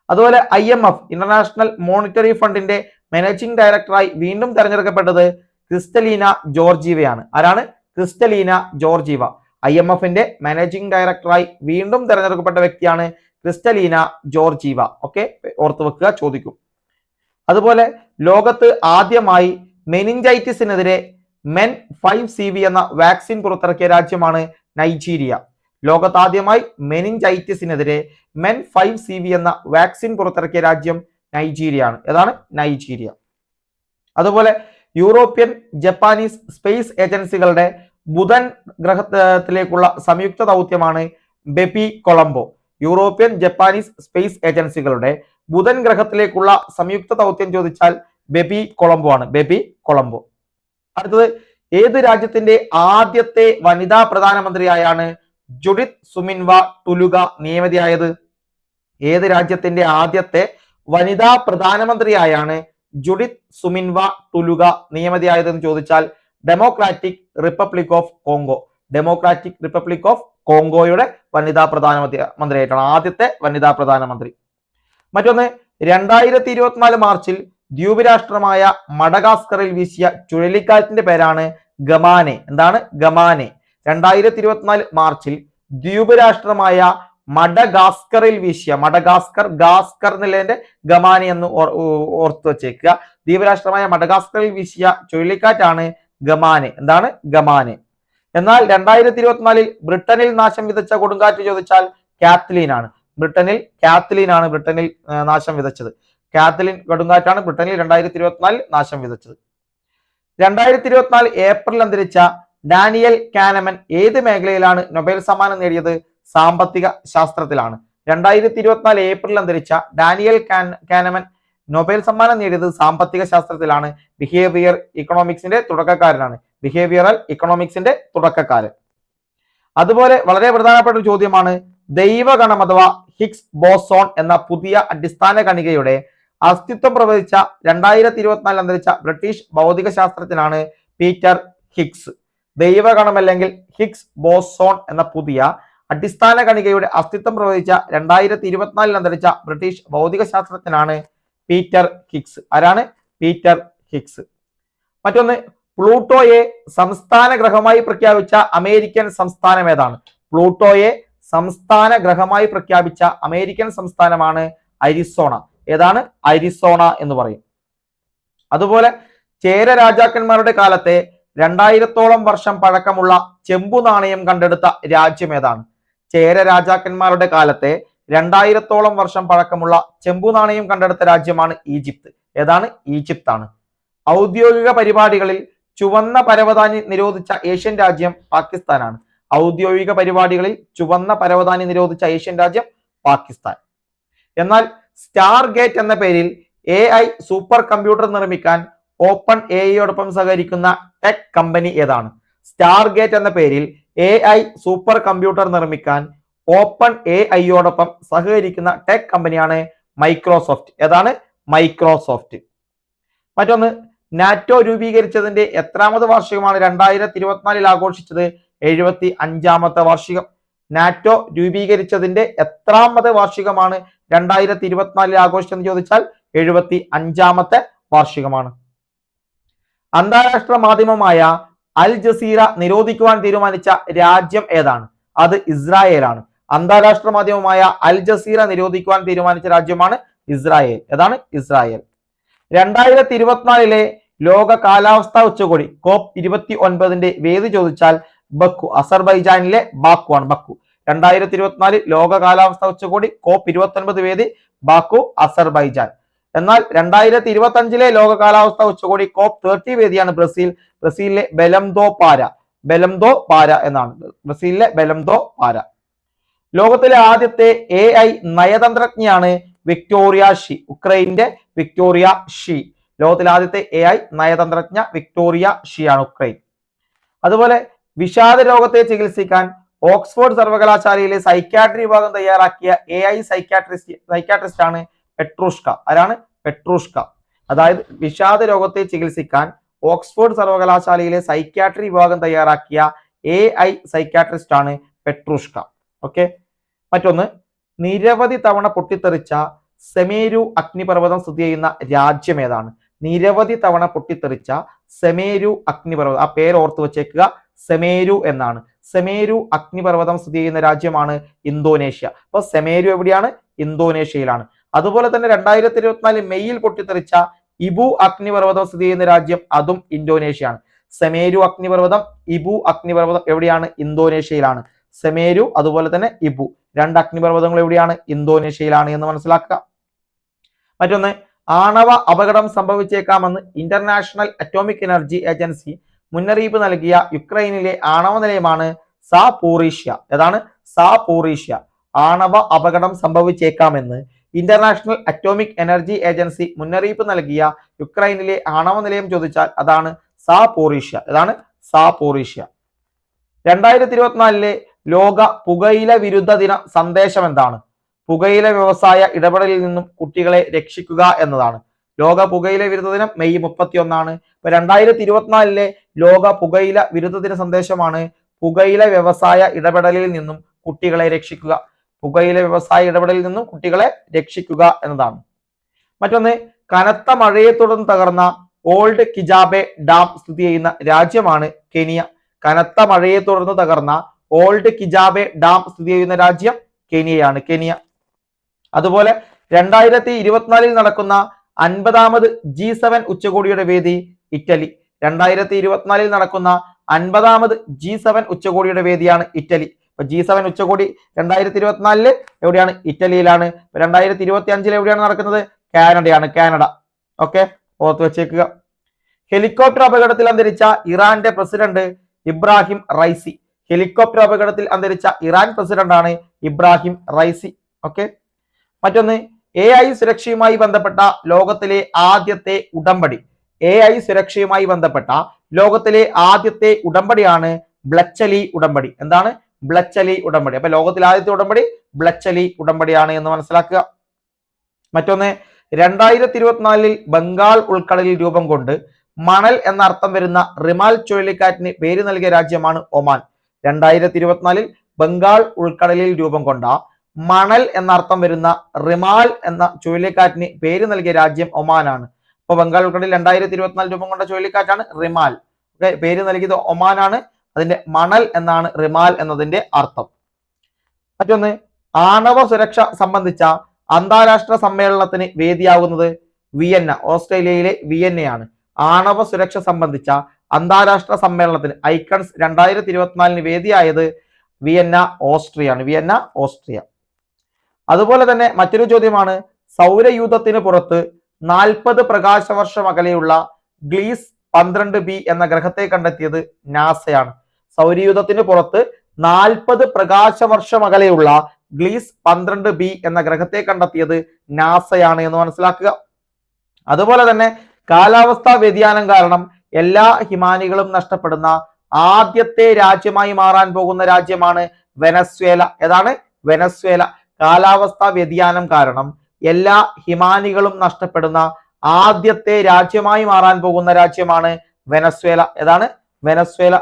അതുപോലെ IMF ഇന്റർനാഷണൽ മോണിറ്ററി ഫണ്ടിന്റെ മാനേജിംഗ് ഡയറക്ടറായി വീണ്ടും തെരഞ്ഞെടുക്കപ്പെട്ടത് ക്രിസ്റ്റലീന ജോർജീവയാണ്. ആരാണ്? ക്രിസ്റ്റലീന ജോർജീവ. IMFന്റെ മാനേജിംഗ് ഡയറക്ടറായി വീണ്ടും തെരഞ്ഞെടുക്കപ്പെട്ട വ്യക്തിയാണ് ക്രിസ്റ്റലീന ജോർജീവ. ഓക്കെ, ഓർത്തു വെക്കുക, ചോദിക്കും. അതുപോലെ ലോകത്ത് ആദ്യമായി മെനിഞ്ചൈറ്റിസിനെതിരെ MEN 5CV എന്ന വാക്സിൻ പുറത്തിറക്കിയ രാജ്യമാണ് നൈജീരിയ. ലോകത്താദ്യമായി മെനിഞ്ചൈറ്റിസിനെതിരെ MEN 5CV എന്ന വാക്സിൻ പുറത്തിറക്കിയ രാജ്യം നൈജീരിയയാണ്. ഏതാണ്? നൈജീരിയ. അതുപോലെ യൂറോപ്യൻ ജപ്പാനീസ് സ്പേസ് ഏജൻസികളുടെ ബുധൻ ഗ്രഹത്തിലേക്കുള്ള സംയുക്ത ദൗത്യമാണ് ബെപി കൊളംബോ. യൂറോപ്യൻ ജപ്പാനീസ് സ്പേസ് ഏജൻസികളുടെ ബുധൻ ഗ്രഹത്തിലേക്കുള്ള സംയുക്ത ദൗത്യം ചോദിച്ചാൽ ബെപി കൊളംബോ ആണ്. ബെപി കൊളംബോ. അടുത്തത്, ഏത് രാജ്യത്തിന്റെ ആദ്യത്തെ വനിതാ പ്രധാനമന്ത്രിയായാണ് ജുഡിത്ത് സുമിൻവ ടുലുഗ നിയമിതയായത്? ഏത് രാജ്യത്തിന്റെ ആദ്യത്തെ വനിതാ പ്രധാനമന്ത്രിയായാണ് ജുഡിത്ത് സുമിൻവ ടുലുഗ നിയമിതയായതെന്ന് ചോദിച്ചാൽ democratic republic of Congo. Democratic republic of കോങ്കോയുടെ വനിതാ പ്രധാനമന്ത്രിയായിട്ടാണ് ആദ്യത്തെ വനിതാ പ്രധാനമന്ത്രി. മറ്റൊന്ന്, 2024 മാർച്ചിൽ ദ്വീപ് രാഷ്ട്രമായ മഡഗാസ്കറിൽ വീശിയ ചുഴലിക്കാറ്റിന്റെ പേരാണ് ഗമാനെ. എന്താണ്? ഗമാനെ. 2024 മാർച്ചിൽ ദ്വീപ് രാഷ്ട്രമായ മഡഗാസ്കറിൽ വീശിയ, മഡഗാസ്കർ, ഗാസ്കർ എന്നുള്ളതിന്റെ ഗമാനെ എന്ന് ഓർത്തു വച്ചേക്കുക. ദ്വീപ് രാഷ്ട്രമായ മഡഗാസ്കറിൽ വീശിയ ചുഴലിക്കാറ്റാണ് ഗമാനെ. എന്താണ്? ഗമാനെ. എന്നാൽ 2024 ബ്രിട്ടനിൽ നാശം വിതച്ച കൊടുങ്കാറ്റ് ചോദിച്ചാൽ കാത്ലീൻ ആണ്. ബ്രിട്ടനിൽ നാശം വിതച്ചത് കാത്ലീൻ കൊടുങ്കാറ്റാണ് ബ്രിട്ടനിൽ 2024 നാശം വിതച്ചത്. 2024 ഏപ്രിൽ അന്തരിച്ച ഡാനിയൽ കാനമൻ ഏത് മേഖലയിലാണ് നൊബേൽ സമ്മാനം നേടിയത്? സാമ്പത്തിക ശാസ്ത്രത്തിലാണ്. 2024 ഏപ്രിൽ അന്തരിച്ച ഡാനിയൽ കാനമൻ നൊബേൽ സമ്മാനം നേടിയത് സാമ്പത്തിക ശാസ്ത്രത്തിലാണ്. ബിഹേവിയർ ഇക്കണോമിക്സിന്റെ തുടക്കക്കാരനാണ്. ബിഹേവിയറൽ ഇക്കണോമിക്സിന്റെ തുടക്കക്കാരൻ. അതുപോലെ വളരെ പ്രധാനപ്പെട്ട ഒരു ചോദ്യമാണ്, ദൈവഗണം അഥവാ ഹിഗ്സ് ബോസോൺ എന്ന പുതിയ അടിസ്ഥാന കണികയുടെ അസ്തിത്വം പ്രവചിച്ച 2024 അന്തരിച്ച ബ്രിട്ടീഷ് ഭൗതിക ശാസ്ത്രജ്ഞനാണ് പീറ്റർ ഹിഗ്സ്. ദൈവഗണം അല്ലെങ്കിൽ ഹിഗ്സ് ബോസോൺ എന്ന പുതിയ അടിസ്ഥാന കണികയുടെ അസ്തിത്വം പ്രവചിച്ച 2024 അന്തരിച്ച ബ്രിട്ടീഷ് ഭൗതിക ശാസ്ത്രജ്ഞനാണ് പീറ്റർ ഹിഗ്സ്. ആരാണ്? Peter Higgs. മറ്റൊന്ന്, പ്ലൂട്ടോയെ സംസ്ഥാന ഗ്രഹമായി പ്രഖ്യാപിച്ച അമേരിക്കൻ സംസ്ഥാനം ഏതാണ്? പ്ലൂട്ടോയെ സംസ്ഥാന ഗ്രഹമായി പ്രഖ്യാപിച്ച അമേരിക്കൻ സംസ്ഥാനമാണ് അരിസോണ. ഏതാണ്? അരിസോണ എന്ന് പറയും. അതുപോലെ ചേര രാജാക്കന്മാരുടെ കാലത്തെ 2000-ഓളം വർഷം പഴക്കമുള്ള ചെമ്പു നാണയം കണ്ടെടുത്ത രാജ്യം ഏതാണ്? ചേര രാജാക്കന്മാരുടെ കാലത്തെ 2000-ഓളം വർഷം പഴക്കമുള്ള ചെമ്പു നാണയം കണ്ടെടുത്ത രാജ്യമാണ് ഈജിപ്ത്. ഏതാണ്? ഈജിപ്താണ്. ഔദ്യോഗിക പരിപാടികളിൽ ചുവന്ന പരവതാനി നിരോധിച്ച ഏഷ്യൻ രാജ്യം പാകിസ്ഥാനാണ്. ഔദ്യോഗിക പരിപാടികളിൽ ചുവന്ന പരവതാനി നിരോധിച്ച ഏഷ്യൻ രാജ്യം പാകിസ്ഥാൻ. എന്നാൽ സ്റ്റാർ ഗേറ്റ് എന്ന പേരിൽ AI സൂപ്പർ കമ്പ്യൂട്ടർ നിർമ്മിക്കാൻ ഓപ്പൺ AIയോടൊപ്പം സഹകരിക്കുന്ന ടെക് കമ്പനി ഏതാണ്? സ്റ്റാർ ഗേറ്റ് എന്ന പേരിൽ AI സൂപ്പർ കമ്പ്യൂട്ടർ നിർമ്മിക്കാൻ ഓപ്പൺ AIയോടൊപ്പം സഹകരിക്കുന്ന ടെക് കമ്പനിയാണ് മൈക്രോസോഫ്റ്റ്. ഏതാണ്? മൈക്രോസോഫ്റ്റ്. മറ്റൊന്ന്, നാറ്റോ രൂപീകരിച്ചതിന്റെ എത്രാമത് വാർഷികമാണ് 2024 ആഘോഷിച്ചത്? 75ാമത്തെ വാർഷികം. നാറ്റോ രൂപീകരിച്ചതിന്റെ എത്രാമത് വാർഷികമാണ് 2024 ആഘോഷിച്ചെന്ന് ചോദിച്ചാൽ 75ാമത്തെ വാർഷികമാണ്. അന്താരാഷ്ട്ര മാധ്യമമായ അൽ ജസീറ നിരോധിക്കുവാൻ തീരുമാനിച്ച രാജ്യം ഏതാണ്? അത് ഇസ്രായേലാണ്. അന്താരാഷ്ട്ര മാധ്യമമായ അൽ ജസീറ നിരോധിക്കുവാൻ തീരുമാനിച്ച രാജ്യമാണ് ഇസ്രായേൽ. ഏതാണ്? ഇസ്രായേൽ. 2024 ലോക കാലാവസ്ഥാ ഉച്ചകോടി COP29 വേദി ചോദിച്ചാൽ ബക്കു. അസർബൈജാനിലെ ബാക്കു ആണ്. ബക്കു. 2024 ലോക കാലാവസ്ഥാ ഉച്ചകോടി COP29 വേദി ബാക്കു, അസർബൈജാൻ. എന്നാൽ 2025 ലോക കാലാവസ്ഥാ ഉച്ചകോടി COP30 വേദിയാണ് ബ്രസീൽ. ബ്രസീലിലെ ബെലംദോ പാര. ബെലംദോ പാര എന്നാണ്. ബ്രസീലിലെ ബെലംദോ പാര. ലോകത്തിലെ ആദ്യത്തെ AI നയതന്ത്രജ്ഞയാണ് വിക്ടോറിയ ഷി. ഉക്രൈന്റെ വിക്ടോറിയ ഷി. ലോകത്തിലെ ആദ്യത്തെ AI നയതന്ത്രജ്ഞ വിക്ടോറിയ ഷി ആണ്, ഉക്രൈൻ. അതുപോലെ വിഷാദ രോഗത്തെ ചികിത്സിക്കാൻ ഓക്സ്ഫോർഡ് സർവകലാശാലയിലെ സൈക്യാട്രി വിഭാഗം തയ്യാറാക്കിയ AI സൈക്യാട്രിസ്റ്റ് ആണ് പെട്രൂഷ്ക. ആരാണ്? പെട്രൂഷ്ക. അതായത് വിഷാദ രോഗത്തെ ചികിത്സിക്കാൻ ഓക്സ്ഫോർഡ് സർവകലാശാലയിലെ സൈക്യാട്രി വിഭാഗം തയ്യാറാക്കിയ AI സൈക്യാട്രിസ്റ്റ് ആണ് പെട്രൂഷ്ക. ഓക്കെ. മറ്റൊന്ന്, നിരവധി തവണ പൊട്ടിത്തെറിച്ച സെമേരു അഗ്നിപർവ്വതം സ്ഥിതി ചെയ്യുന്ന രാജ്യം ഏതാണ്? നിരവധി തവണ പൊട്ടിത്തെറിച്ച സെമേരു അഗ്നിപർവ്വതം, ആ പേര് ഓർത്ത് വെച്ചേക്കുക, സെമേരു എന്നാണ്. സെമേരു അഗ്നിപർവ്വതം സ്ഥിതി ചെയ്യുന്ന രാജ്യമാണ് ഇന്തോനേഷ്യ. അപ്പൊ സെമേരു എവിടെയാണ്? ഇന്തോനേഷ്യയിലാണ്. അതുപോലെ തന്നെ 2024 മെയ്യിൽ പൊട്ടിത്തെറിച്ച ഇബു അഗ്നിപർവ്വതം സ്ഥിതി ചെയ്യുന്ന രാജ്യം അതും ഇന്തോനേഷ്യയാണ്. സെമേരു അഗ്നിപർവ്വതം, ഇബു അഗ്നിപർവ്വതം എവിടെയാണ്? ഇന്തോനേഷ്യയിലാണ്. സെമേരു അതുപോലെ തന്നെ ഇബു, രണ്ട് അഗ്നിപർവ്വതങ്ങൾ എവിടെയാണ്? ഇന്തോനേഷ്യയിലാണ് എന്ന് മനസ്സിലാക്കുക. മറ്റൊന്ന്, ആണവ അപകടം സംഭവിച്ചേക്കാമെന്ന് ഇന്റർനാഷണൽ അറ്റോമിക് എനർജി ഏജൻസി മുന്നറിയിപ്പ് നൽകിയ യുക്രൈനിലെ ആണവ നിലയമാണ് സാപോറീഷ്യ. ഏതാണ്? സാപോറീഷ്യ. ആണവ അപകടം സംഭവിച്ചേക്കാമെന്ന് ഇന്റർനാഷണൽ അറ്റോമിക് എനർജി ഏജൻസി മുന്നറിയിപ്പ് നൽകിയ യുക്രൈനിലെ ആണവ നിലയം ചോദിച്ചാൽ അതാണ് സാപോറീഷ്യ. ഏതാണ്? സാപോറീഷ്യ. 2024 ലോക പുകയില വിരുദ്ധ ദിന സന്ദേശം എന്താണ്? പുകയില വ്യവസായ ഇടപെടലിൽ നിന്നും കുട്ടികളെ രക്ഷിക്കുക എന്നതാണ്. ലോക പുകയില വിരുദ്ധ ദിനം മെയ് 31. ഇപ്പൊ 2024 ലോക പുകയില വിരുദ്ധ ദിന സന്ദേശമാണ് പുകയില വ്യവസായ ഇടപെടലിൽ നിന്നും കുട്ടികളെ രക്ഷിക്കുക. പുകയില വ്യവസായ ഇടപെടലിൽ നിന്നും കുട്ടികളെ രക്ഷിക്കുക എന്നതാണ്. മറ്റൊന്ന്, കനത്ത മഴയെ തുടർന്ന് തകർന്ന ഓൾഡ് കിജാബെ ഡാം സ്ഥിതി ചെയ്യുന്ന രാജ്യമാണ് കെനിയ. കനത്ത മഴയെ തുടർന്ന് തകർന്ന ഓൾഡ് കിജാബെ ഡാം സ്ഥിതി ചെയ്യുന്ന രാജ്യം കെനിയയാണ്. കെനിയ. അതുപോലെ 2024 നടക്കുന്ന 50ാമത് G7 ഉച്ചകോടിയുടെ വേദി ഇറ്റലി. 2024 നടക്കുന്ന 50ാമത് G7 ഉച്ചകോടിയുടെ വേദിയാണ് ഇറ്റലി. അപ്പൊ G7 ഉച്ചകോടി 2024 എവിടെയാണ്? ഇറ്റലിയിലാണ്. 2025 എവിടെയാണ് നടക്കുന്നത്? കാനഡയാണ്. കാനഡ. ഓക്കെ, ഓർത്ത് വെച്ചേക്കുക. ഹെലികോപ്റ്റർ അപകടത്തിൽ അന്തരിച്ച ഇറാന്റെ പ്രസിഡന്റ് ഇബ്രാഹിം റൈസി. ഹെലികോപ്റ്റർ അപകടത്തിൽ അന്തരിച്ച ഇറാൻ പ്രസിഡന്റ് ആണ് ഇബ്രാഹിം റൈസി. ഓക്കെ. മറ്റൊന്ന്, AI സുരക്ഷയുമായി ബന്ധപ്പെട്ട ലോകത്തിലെ ആദ്യത്തെ ഉടമ്പടി. AI സുരക്ഷയുമായി ബന്ധപ്പെട്ട ലോകത്തിലെ ആദ്യത്തെ ഉടമ്പടിയാണ് ബ്ലച്ചലി ഉടമ്പടി. എന്താണ്? ബ്ലച്ചലി ഉടമ്പടി. അപ്പൊ ലോകത്തിലെ ആദ്യത്തെ ഉടമ്പടി ബ്ലച്ചലി ഉടമ്പടിയാണ് എന്ന് മനസ്സിലാക്കുക. മറ്റൊന്ന്, 2024 ബംഗാൾ ഉൾക്കടലിൽ രൂപം കൊണ്ട് മണൽ എന്ന അർത്ഥം വരുന്ന റിമാൽ ചുഴലിക്കാറ്റിന് പേര് നൽകിയ രാജ്യമാണ് ഒമാൻ. 2024 ബംഗാൾ ഉൾക്കടലിൽ രൂപം കൊണ്ട മണൽ എന്ന അർത്ഥം വരുന്ന റിമാൽ എന്ന ചുഴലിക്കാറ്റിന് പേര് നൽകിയ രാജ്യം ഒമാനാണ്. അപ്പൊ ബംഗാൾ ഉൾക്കടലിൽ 2024 രൂപം കൊണ്ട ചുഴലിക്കാറ്റാണ് റിമാൽ. ഓക്കെ, പേര് നൽകിയത് ഒമാനാണ്. അതിന്റെ മണൽ എന്നാണ് റിമാൽ എന്നതിന്റെ അർത്ഥം. മറ്റൊന്ന്, ആണവ സുരക്ഷ സംബന്ധിച്ച അന്താരാഷ്ട്ര സമ്മേളനത്തിന് വേദിയാകുന്നത് വിയന്ന, ഓസ്ട്രേലിയയിലെ വിയന്നയാണ്. ആണവ സുരക്ഷ സംബന്ധിച്ച അന്താരാഷ്ട്ര സമ്മേളനത്തിന് ഐക്കൺസ് 2024 വേദിയായത് വിയന്ന, ഓസ്ട്രിയയാണ്. Vienna, Austria. അതുപോലെ തന്നെ മറ്റൊരു ചോദ്യമാണ്, സൗരയൂഥത്തിന് പുറത്ത് 40 പ്രകാശവർഷം അകലെയുള്ള ഗ്ലീസ് 12b എന്ന ഗ്രഹത്തെ കണ്ടെത്തിയത് നാസയാണ്. സൗരയൂഥത്തിന് പുറത്ത് 40 പ്രകാശ വർഷം അകലെയുള്ള ഗ്ലീസ് 12b എന്ന ഗ്രഹത്തെ കണ്ടെത്തിയത് നാസയാണ് എന്ന് മനസ്സിലാക്കുക. അതുപോലെ തന്നെ കാലാവസ്ഥാ വ്യതിയാനം കാരണം എല്ലാ ഹിമാനികളും നഷ്ടപ്പെടുന്ന ആദ്യത്തെ രാജ്യമായി മാറാൻ പോകുന്ന രാജ്യമാണ് വെനസ്വേല. ഏതാണ്? വെനസ്വേല. കാലാവസ്ഥാ വ്യതിയാനം കാരണം എല്ലാ ഹിമാനികളും നഷ്ടപ്പെടുന്ന ആദ്യത്തെ രാജ്യമായി മാറാൻ പോകുന്ന രാജ്യമാണ് വെനസ്വേല. ഏതാണ്? വെനസ്വേല.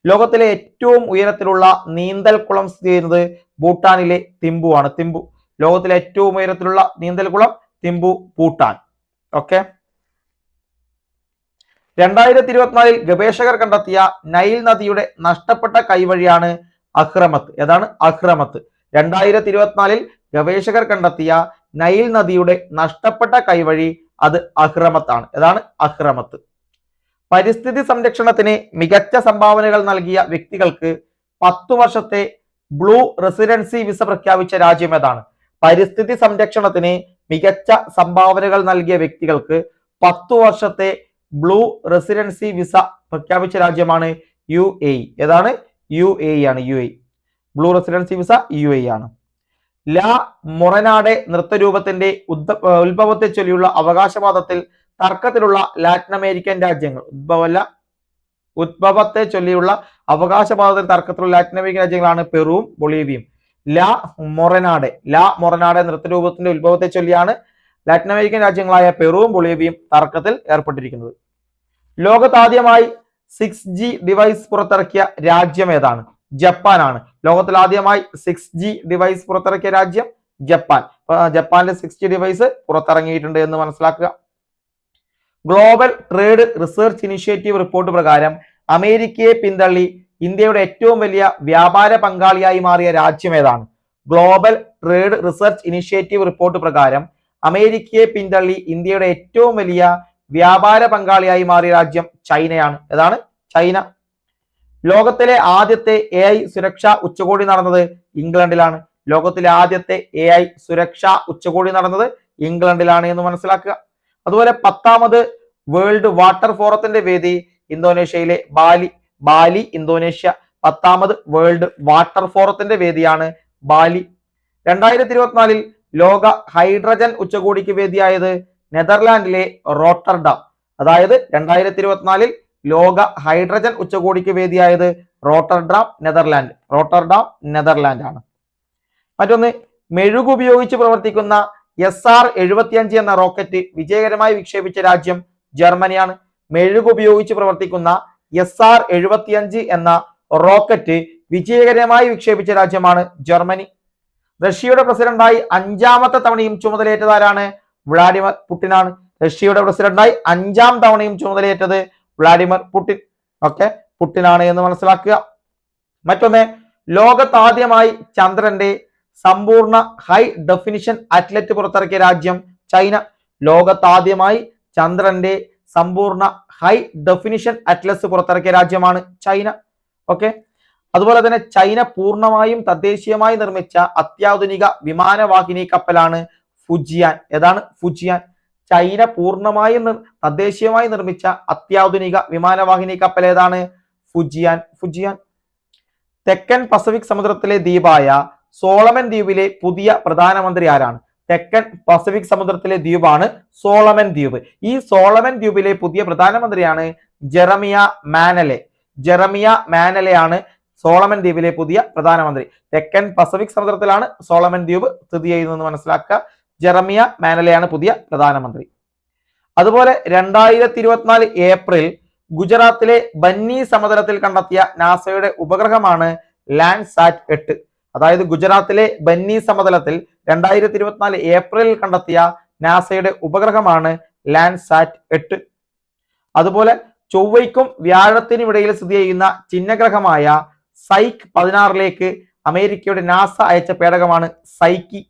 ലോകത്തിലെ ഏറ്റവും ഉയരത്തിലുള്ള നീന്തൽക്കുളം സ്ഥിതി ചെയ്യുന്നത് ഭൂട്ടാനിലെ തിമ്പു ആണ്. തിമ്പു. ലോകത്തിലെ ഏറ്റവും ഉയരത്തിലുള്ള നീന്തൽക്കുളം തിമ്പു, ഭൂട്ടാൻ. ഓക്കെ. 2024 ഗവേഷകർ കണ്ടെത്തിയ നൈൽ നദിയുടെ നഷ്ടപ്പെട്ട കൈവഴിയാണ് അഹ്റമത്ത്. ഏതാണ്? അഹ്റമത്ത്. 2024 ഗവേഷകർ കണ്ടെത്തിയ നൈൽ നദിയുടെ നഷ്ടപ്പെട്ട കൈവഴി അത് അഹ്റമത്താണ്. ഏതാണ്? അഹ്റമത്ത്. പരിസ്ഥിതി സംരക്ഷണത്തിന് മികച്ച സംഭാവനകൾ നൽകിയ വ്യക്തികൾക്ക് 10 വർഷത്തെ ബ്ലൂ റെസിഡൻസി വിസ പ്രഖ്യാപിച്ച രാജ്യം ഏതാണ്? പരിസ്ഥിതി സംരക്ഷണത്തിന് മികച്ച സംഭാവനകൾ നൽകിയ വ്യക്തികൾക്ക് 10 വർഷത്തെ ബ്ലൂ റെസിഡൻസി വിസ പ്രഖ്യാപിച്ച രാജ്യമാണ് UAE. ഏതാണ്? UAE ആണ്. UAE. Blue residency visa UAE ആണ്. ലാ മൊറനാഡെ നൃത്തരൂപത്തിന്റെ ഉത്ഭവത്തെ ചൊല്ലിയുള്ള അവകാശവാദത്തിൽ തർക്കത്തിലുള്ള ലാറ്റിൻ അമേരിക്കൻ രാജ്യങ്ങൾ ഉദ്ഭവത്തെ ചൊല്ലിയുള്ള അവകാശവാദത്തിൽ തർക്കത്തിലുള്ള ലാറ്റിൻ അമേരിക്കൻ രാജ്യങ്ങളാണ് പെറുവും ബൊളീവിയയും. ലാ മൊറനാഡെ നൃത്തരൂപത്തിന്റെ ഉത്ഭവത്തെ ചൊല്ലിയാണ് ലാറ്റിൻ അമേരിക്കൻ രാജ്യങ്ങളായ പെറുവും ബൊളീവിയയും തർക്കത്തിൽ ഏർപ്പെട്ടിരിക്കുന്നത്. ലോകത്താദ്യമായി 6G ഡിവൈസ് പുറത്തിറക്കിയ രാജ്യം ഏതാണ്? ജപ്പാനാണ്. ലോകത്തിൽ ആദ്യമായി 6G ഡിവൈസ് പുറത്തിറക്കിയ രാജ്യം ജപ്പാൻ. ജപ്പാനിലെ 6G ഡിവൈസ് പുറത്തിറങ്ങിയിട്ടുണ്ട് എന്ന് മനസ്സിലാക്കുക. Global trade research initiative report പ്രകാരം അമേരിക്കയെ പിന്തള്ളി ഇന്ത്യയുടെ ഏറ്റവും വലിയ വ്യാപാര പങ്കാളിയായി മാറിയ രാജ്യം ഏതാണ്? Global trade research initiative report പ്രകാരം അമേരിക്കയെ പിന്തള്ളി ഇന്ത്യയുടെ ഏറ്റവും വലിയ വ്യാപാര പങ്കാളിയായി മാറിയ രാജ്യം ചൈനയാണ്. ഏതാണ്? ചൈന. ലോകത്തിലെ ആദ്യത്തെ AI സുരക്ഷാ ഉച്ചകോടി നടന്നത് ഇംഗ്ലണ്ടിലാണ്. ലോകത്തിലെ ആദ്യത്തെ AI സുരക്ഷാ ഉച്ചകോടി നടന്നത് ഇംഗ്ലണ്ടിലാണ് എന്ന് മനസ്സിലാക്കുക. അതുപോലെ 10ാമത് വേൾഡ് വാട്ടർ ഫോറത്തിന്റെ വേദി ഇന്തോനേഷ്യയിലെ ബാലി, ഇന്തോനേഷ്യ. 10ാമത് വേൾഡ് വാട്ടർ ഫോറത്തിന്റെ വേദിയാണ് ബാലി. 2024 ലോക ഹൈഡ്രജൻ ഉച്ചകോടിക്ക് വേദിയായത് നെതർലാൻഡിലെ റോട്ടർഡാം. അതായത് 2024 ലോക ഹൈഡ്രജൻ ഉച്ചകോടിക്ക് വേദിയായത് റോട്ടർഡാം, നെതർലാൻഡ് ആണ്. മറ്റൊന്ന്, മെഴുകുപയോഗിച്ച് പ്രവർത്തിക്കുന്ന SR-75 എന്ന റോക്കറ്റ് വിജയകരമായി വിക്ഷേപിച്ച രാജ്യം ജർമ്മനിയാണ്. മെഴുകുപയോഗിച്ച് പ്രവർത്തിക്കുന്ന SR-75 എന്ന റോക്കറ്റ് വിജയകരമായി വിക്ഷേപിച്ച രാജ്യമാണ് ജർമ്മനി. റഷ്യയുടെ പ്രസിഡന്റായി 5ാമത്തെ തവണയും ചുമതലയേറ്റതാരാണ്? വ്ളാഡിമിർ പുടിനാണ്. റഷ്യയുടെ പ്രസിഡന്റായി 5ാം തവണയും ചുമതലയേറ്റത് വ്ളാഡിമിർ പുടിൻ. ഓക്കെ, പുടിനാണ് എന്ന് മനസ്സിലാക്കുക. മറ്റൊന്ന്, ലോകത്താദ്യമായി ചന്ദ്രന്റെ സമ്പൂർണ്ണ ഹൈ ഡെഫിനിഷൻ അറ്റ്ലറ്റ് പുറത്തിറക്കിയ രാജ്യം ചൈന. ലോകത്താദ്യമായി ചന്ദ്രന്റെ സമ്പൂർണ്ണ ഹൈ ഡെഫിനിഷൻ അറ്റ്ലസ് പുറത്തിറക്കിയ രാജ്യമാണ് ചൈന. ഓക്കെ. അതുപോലെ തന്നെ ചൈന പൂർണ്ണമായും തദ്ദേശീയമായി നിർമ്മിച്ച അത്യാധുനിക വിമാനവാഹിനി കപ്പലാണ് ഫുജിയാൻ. ഏതാണ്? ഫുജിയാൻ. ചൈന പൂർണ്ണമായും തദ്ദേശീയമായി നിർമ്മിച്ച അത്യാധുനിക വിമാനവാഹിനി കപ്പൽ ഏതാണ്? ഫുജിയാൻ. തെക്കൻ പസഫിക് സമുദ്രത്തിലെ ദ്വീപായ സോളമൻ ദ്വീപിലെ പുതിയ പ്രധാനമന്ത്രി ആരാണ്? തെക്കൻ പസഫിക് സമുദ്രത്തിലെ ദ്വീപാണ് സോളമൻ ദ്വീപ്. ഈ സോളമൻ ദ്വീപിലെ പുതിയ പ്രധാനമന്ത്രിയാണ് ജെറമിയ മാനലെയാണ് സോളമൻ ദ്വീപിലെ പുതിയ പ്രധാനമന്ത്രി. തെക്കൻ പസഫിക് സമുദ്രത്തിലാണ് സോളമൻ ദ്വീപ് സ്ഥിതി ചെയ്യുന്നതെന്ന് മനസ്സിലാക്കുക. ജെറമിയ മാനലെയാണ് പുതിയ പ്രധാനമന്ത്രി. അതുപോലെ 2024 ഏപ്രിൽ ഗുജറാത്തിലെ ബന്നി സമതലത്തിൽ കണ്ടെത്തിയ നാസയുടെ ഉപഗ്രഹമാണ് ലാൻഡ്സാറ്റ് 8. അതായത് ഗുജറാത്തിലെ ബന്നി സമതലത്തിൽ 2024 ഏപ്രിലിൽ കണ്ടെത്തിയ നാസയുടെ ഉപഗ്രഹമാണ് ലാൻഡ്സാറ്റ് 8. അതുപോലെ ചൊവ്വയ്ക്കും വ്യാഴത്തിനും ഇടയിൽ സ്ഥിതി ചെയ്യുന്ന ചിഹ്നഗ്രഹമായ സൈക്ക് 16ലേക്ക് അമേരിക്കയുടെ നാസ അയച്ച പേടകമാണ് സൈക്കി.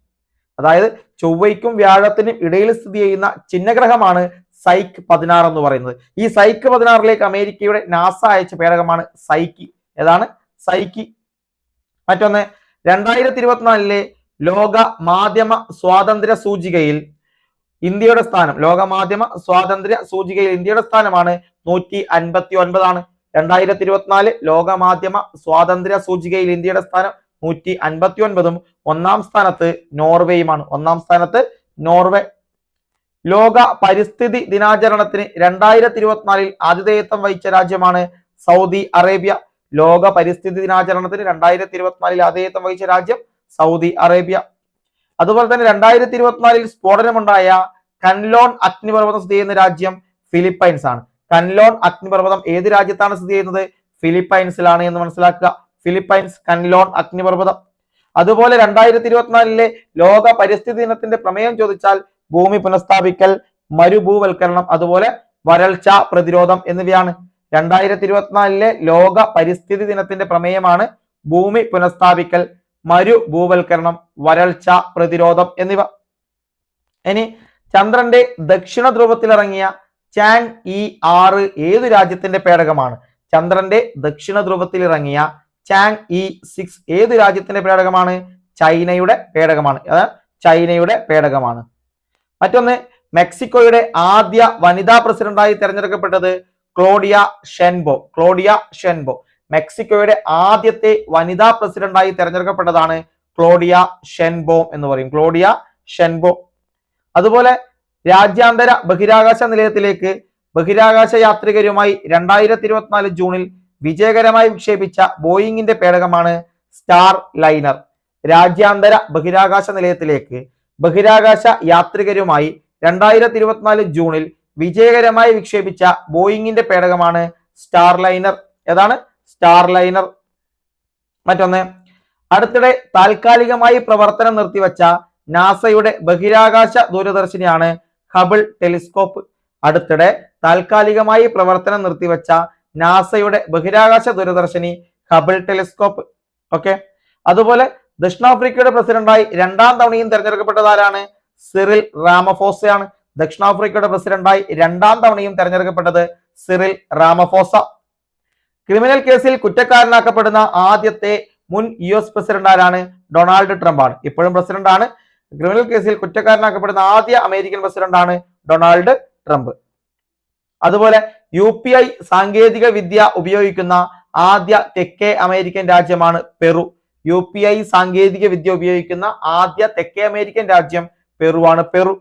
അതായത് ചൊവ്വയ്ക്കും വ്യാഴത്തിനും ഇടയിൽ സ്ഥിതി ചെയ്യുന്ന ചിഹ്നഗ്രഹമാണ് സൈക്ക് 16 എന്ന് പറയുന്നത്. ഈ സൈക്ക് 16ലേക്ക് അമേരിക്കയുടെ നാസ അയച്ച പേടകമാണ് സൈക്കി. ഏതാണ്? സൈക്കി. മറ്റൊന്ന്, 2024 ലോക മാധ്യമ സ്വാതന്ത്ര്യ സൂചികയിൽ ഇന്ത്യയുടെ സ്ഥാനം ലോകമാധ്യമ സ്വാതന്ത്ര്യ സൂചികയിൽ ഇന്ത്യയുടെ സ്ഥാനമാണ് 159. 2024 ലോകമാധ്യമ സ്വാതന്ത്ര്യ സൂചികയിൽ ഇന്ത്യയുടെ സ്ഥാനം 159. ഒന്നാം സ്ഥാനത്ത് നോർവേയുമാണ്. ഒന്നാം സ്ഥാനത്ത് നോർവേ. ലോക പരിസ്ഥിതി ദിനാചരണത്തിന് 2024 ആതിഥേയത്വം വഹിച്ച രാജ്യമാണ് സൗദി അറേബ്യ. ലോക പരിസ്ഥിതി ദിനാചരണത്തിന് 2024 ആതിഥേയത്വം വഹിച്ച രാജ്യം സൗദി അറേബ്യ. അതുപോലെ തന്നെ 2024 സ്ഫോടനമുണ്ടായ കൻലോൺ അഗ്നിപർവ്വതം സ്ഥിതി ചെയ്യുന്ന രാജ്യം ഫിലിപ്പൈൻസ് ആണ്. കൻലോൺ അഗ്നിപർവ്വതം ഏത് രാജ്യത്താണ് സ്ഥിതി ചെയ്യുന്നത്? ഫിലിപ്പൈൻസിലാണ് എന്ന് മനസ്സിലാക്കുക. ഫിലിപ്പൈൻസ് കൻലോൺ അഗ്നിപർവ്വതം. അതുപോലെ 2024 ലോക പരിസ്ഥിതി ദിനത്തിന്റെ പ്രമേയം ചോദിച്ചാൽ ഭൂമി പുനഃസ്ഥാപിക്കൽ, മരുഭൂവൽക്കരണം, അതുപോലെ വരൾച്ച പ്രതിരോധം എന്നിവയാണ്. 2024 ലോക പരിസ്ഥിതി ദിനത്തിന്റെ പ്രമേയമാണ് ഭൂമി പുനഃസ്ഥാപിക്കൽ, മരുഭൂവൽക്കരണം, വരൾച്ച പ്രതിരോധം എന്നിവ. ഇനി ചന്ദ്രന്റെ ദക്ഷിണ ധ്രുവത്തിലിറങ്ങിയ ചാങ് ഇ 6 ഏതു രാജ്യത്തിന്റെ പേടകമാണ്? ചന്ദ്രന്റെ ദക്ഷിണ ധ്രുവത്തിലിറങ്ങിയ ചാങ് ഇ 6 ഏതു രാജ്യത്തിന്റെ പേടകമാണ്? ചൈനയുടെ പേടകമാണ്. ചൈനയുടെ പേടകമാണ്. മറ്റൊന്ന്, മെക്സിക്കോയുടെ ആദ്യ വനിതാ പ്രസിഡന്റായി തെരഞ്ഞെടുക്കപ്പെട്ടത് ക്ലോഡിയ ഷെൻബോ. ക്ലോഡിയ ഷെൻബോ മെക്സിക്കോയുടെ ആദ്യത്തെ വനിതാ പ്രസിഡന്റായി തെരഞ്ഞെടുക്കപ്പെട്ടതാണ് ക്ലോഡിയ ഷെൻബോ എന്ന് പറയും. ക്ലോഡിയ ഷെൻബോ. അതുപോലെ രാജ്യാന്തര ബഹിരാകാശ നിലയത്തിലേക്ക് ബഹിരാകാശ യാത്രികരുമായി 2024 ജൂണിൽ വിജയകരമായി വിക്ഷേപിച്ച ബോയിങ്ങിന്റെ പേടകമാണ് സ്റ്റാർ ലൈനർ. രാജ്യാന്തര ബഹിരാകാശ നിലയത്തിലേക്ക് ബഹിരാകാശ യാത്രികരുമായി 2024 ജൂണിൽ വിജയകരമായി വിക്ഷേപിച്ച ബോയിങ്ങിന്റെ പേടകമാണ് സ്റ്റാർ ലൈനർ. ഏതാണ്? Star liner. മറ്റൊന്ന്, അടുത്തിടെ താൽക്കാലികമായി പ്രവർത്തനം നിർത്തിവെച്ച നാസയുടെ ബഹിരാകാശ ദൂരദർശിനിയാണ് ഹബിൾ ടെലിസ്കോപ്പ്. അടുത്തിടെ താൽക്കാലികമായി പ്രവർത്തനം നിർത്തിവെച്ച നാസയുടെ ബഹിരാകാശ ദൂരദർശിനി ഹബിൾ ടെലിസ്കോപ്പ്. ഓക്കെ. അതുപോലെ ദക്ഷിണാഫ്രിക്കയുടെ പ്രസിഡന്റായി 2ാം തവണയും തെരഞ്ഞെടുക്കപ്പെട്ടതാരാണ്? സിറിൽ റാമഫോസയാണ്. ദക്ഷിണാഫ്രിക്കയുടെ പ്രസിഡന്റായി 2ാം തവണയും തെരഞ്ഞെടുക്കപ്പെട്ടത് സിറിൽ റാമഫോസ. ക്രിമിനൽ കേസിൽ കുറ്റക്കാരനാക്കപ്പെടുന്ന ആദ്യത്തെ മുൻ US പ്രസിഡന്റ് ആരാണ്? ഡൊണാൾഡ് ട്രംപ് ആണ്. ഇപ്പോഴും പ്രസിഡന്റ് ആണ്. ക്രിമിനൽ കേസിൽ കുറ്റക്കാരനാക്കപ്പെടുന്ന ആദ്യ അമേരിക്കൻ പ്രസിഡന്റ് ആണ് ഡൊണാൾഡ് ട്രംപ്. അതുപോലെ UPI സാങ്കേതിക വിദ്യ ഉപയോഗിക്കുന്ന ആദ്യ തെക്കേ അമേരിക്കൻ രാജ്യമാണ് പെറു. UPI സാങ്കേതിക വിദ്യ ഉപയോഗിക്കുന്ന ആദ്യ തെക്കേ അമേരിക്കൻ രാജ്യം പെറുവാണ്. പെറു.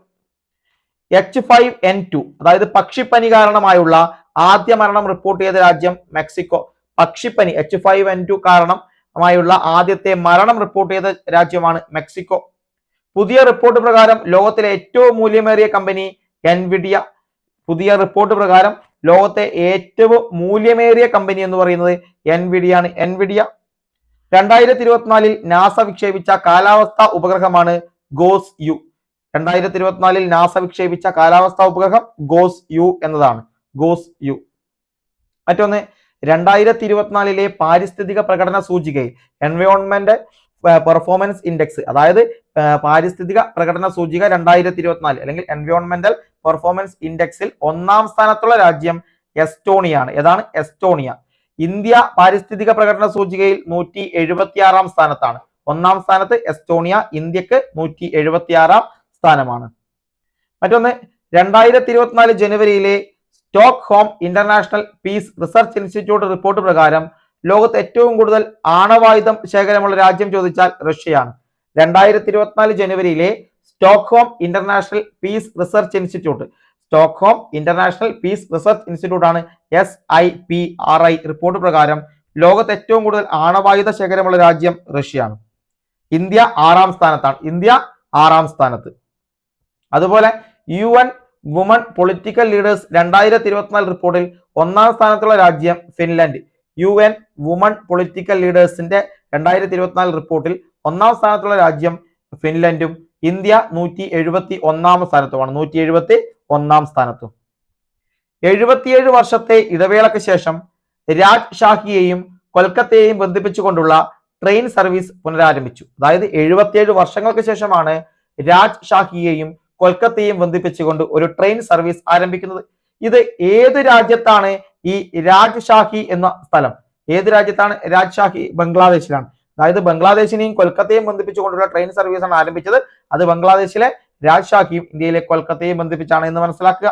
H5N2 അതായത് പക്ഷിപ്പനി കാരണമായുള്ള ആദ്യ മരണം റിപ്പോർട്ട് ചെയ്ത രാജ്യം മെക്സിക്കോ. പക്ഷിപ്പനി H5N2 കാരണമായുള്ള ആദ്യത്തെ മരണം റിപ്പോർട്ട് ചെയ്ത രാജ്യമാണ് മെക്സിക്കോ. പുതിയ റിപ്പോർട്ട് പ്രകാരം ലോകത്തിലെ ഏറ്റവും മൂല്യമേറിയ കമ്പനി എൻവിഡിയ. പുതിയ റിപ്പോർട്ട് പ്രകാരം ലോകത്തെ ഏറ്റവും മൂല്യമേറിയ കമ്പനി എന്ന് പറയുന്നത് എൻവിഡിയ ആണ്. എൻവിഡിയ. 2024 നാസ വിക്ഷേപിച്ച കാലാവസ്ഥാ ഉപഗ്രഹമാണ് ഗോസ് യു. 2024 നാസ വിക്ഷേപിച്ച കാലാവസ്ഥാ ഉപഗ്രഹം ഗോസ് യു എന്നതാണ്. GOES U. മറ്റൊന്ന്, 2024 പാരിസ്ഥിതിക പ്രകടന സൂചികയിൽ എൻവയോൺമെന്റ് പെർഫോമൻസ് ഇൻഡെക്സ് അതായത് പാരിസ്ഥിതിക പ്രകടന സൂചിക 2024 അല്ലെങ്കിൽ എൻവയോൺമെന്റൽ പെർഫോമൻസ് ഇൻഡെക്സിൽ 1ാം സ്ഥാനത്തുള്ള രാജ്യം എസ്റ്റോണിയാണ്. ഏതാണ്? എസ്റ്റോണിയ. ഇന്ത്യ പാരിസ്ഥിതിക പ്രകടന സൂചികയിൽ 176ാം സ്ഥാനത്താണ്. 1ാം സ്ഥാനത്ത് എസ്റ്റോണിയ. ഇന്ത്യക്ക് 176ാം സ്ഥാനമാണ്. മറ്റൊന്ന്, 2024 ജനുവരിയിലെ Stockholm international peace research institute report പ്രകാരം ലോകത്ത് ഏറ്റവും കൂടുതൽ ആണവായുധം ശേഖരമുള്ള രാജ്യം ചോദിച്ചാൽ റഷ്യയാണ്. 2024 ജനുവരിയിലെ Stockholm international peace research institute Stockholm international peace research institute ആണ് SIPRI റിപ്പോർട്ട് പ്രകാരം ലോകത്ത് ഏറ്റവും കൂടുതൽ ആണവായുധ ശേഖരമുള്ള രാജ്യം റഷ്യയാണ്. ഇന്ത്യ 6ാം സ്ഥാനത്താണ്. ഇന്ത്യ 6ാം സ്ഥാനത്ത്. അതുപോലെ UN വുമൺ പൊളിറ്റിക്കൽ ലീഡേഴ്സ് 2024 റിപ്പോർട്ടിൽ 1ാം സ്ഥാനത്തുള്ള രാജ്യം ഫിൻലൻഡ്. UN വുമൺ പൊളിറ്റിക്കൽ ലീഡേഴ്സിന്റെ 2024 റിപ്പോർട്ടിൽ 1ാം സ്ഥാനത്തുള്ള രാജ്യം ഫിൻലൻഡും. ഇന്ത്യ 171ാം സ്ഥാനത്തുമാണ്. 171ാം സ്ഥാനത്തും. 77 വർഷത്തെ ഇടവേളയ്ക്ക് ശേഷം രാജ്ഷാഹിയെയും കൊൽക്കത്തയെയും ബന്ധിപ്പിച്ചുകൊണ്ടുള്ള ട്രെയിൻ സർവീസ് പുനരാരംഭിച്ചു. അതായത് 77 വർഷങ്ങൾക്ക് ശേഷമാണ് രാജ്ഷാഹിയെയും കൊൽക്കത്തയെയും ബന്ധിപ്പിച്ചുകൊണ്ട് ഒരു ട്രെയിൻ സർവീസ് ആരംഭിക്കുന്നത്. ഇത് ഏത് രാജ്യത്താണ് ഈ രാജ്ഷാഹി എന്ന സ്ഥലം? ഏത് രാജ്യത്താണ് രാജ്ഷാഹി? ബംഗ്ലാദേശിലാണ്. അതായത് ബംഗ്ലാദേശിനെയും കൊൽക്കത്തയും ബന്ധിപ്പിച്ചുകൊണ്ടുള്ള ട്രെയിൻ സർവീസ് ആണ് ആരംഭിച്ചത്. അത് ബംഗ്ലാദേശിലെ രാജ്ഷാഹിയും ഇന്ത്യയിലെ കൊൽക്കത്തയും ബന്ധിപ്പിച്ചാണ് എന്ന് മനസ്സിലാക്കുക.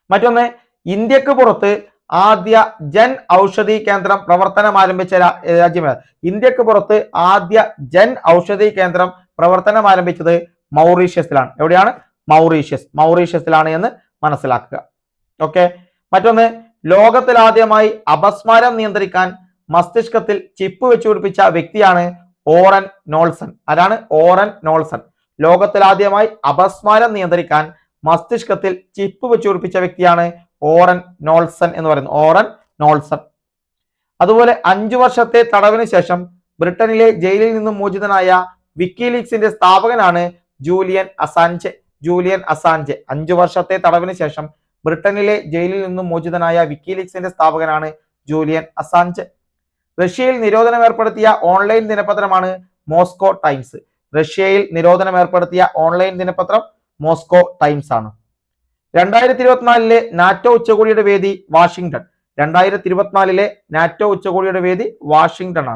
മറ്റൊന്ന്, ഇന്ത്യക്ക് പുറത്ത് ആദ്യ ജൻ ഔഷധി കേന്ദ്രം പ്രവർത്തനം ആരംഭിച്ച രാജ്യം. ഇന്ത്യക്ക് പുറത്ത് ആദ്യ ജൻ ഔഷധി കേന്ദ്രം പ്രവർത്തനം ആരംഭിച്ചത് മൗറീഷ്യസിലാണ്. എവിടെയാണ്? മൗറീഷ്യസിലാണ് എന്ന് മനസ്സിലാക്കുക. ഓക്കെ. മറ്റൊന്ന്, ലോകത്തിൽ ആദ്യമായി അപസ്മാരം നിയന്ത്രിക്കാൻ മസ്തിഷ്കത്തിൽ ചിപ്പ് വെച്ച് പിടിപ്പിച്ച വ്യക്തിയാണ് ഓറൻ നോൾസൺ. ആരാണ്? ഓറൻ നോൾസൺ. ലോകത്തിൽ ആദ്യമായി അപസ്മാരം നിയന്ത്രിക്കാൻ മസ്തിഷ്കത്തിൽ ചിപ്പ് വെച്ച് പിടിപ്പിച്ച വ്യക്തിയാണ് ഓറൻ നോൾസൺ എന്ന് പറയുന്നത്. ഓറൻ നോൾസൺ. അതുപോലെ 5 വർഷത്തെ തടവിന് ശേഷം ബ്രിട്ടനിലെ ജയിലിൽ നിന്നും മോചിതനായ വിക്കിലീക്സിന്റെ സ്ഥാപകനാണ് ജൂലിയൻ അസാഞ്ചെ. 5 വർഷത്തെ തടവിന് ശേഷം ബ്രിട്ടനിലെ ജയിലിൽ നിന്നും മോചിതനായ വിക്കിലീക്സിന്റെ സ്ഥാപകനാണ് ജൂലിയൻ അസാഞ്ചെ. റഷ്യയിൽ നിരോധനം ഏർപ്പെടുത്തിയ ഓൺലൈൻ ദിനപത്രമാണ് മോസ്കോ ടൈംസ്. റഷ്യയിൽ നിരോധനം ഏർപ്പെടുത്തിയ ഓൺലൈൻ ദിനപത്രം മോസ്കോ ടൈംസ് ആണ്. 2024 നാറ്റോ ഉച്ചകോടിയുടെ വേദി വാഷിംഗ്ടൺ. 2024 നാറ്റോ ഉച്ചകോടിയുടെ വേദി വാഷിംഗ്ടൺ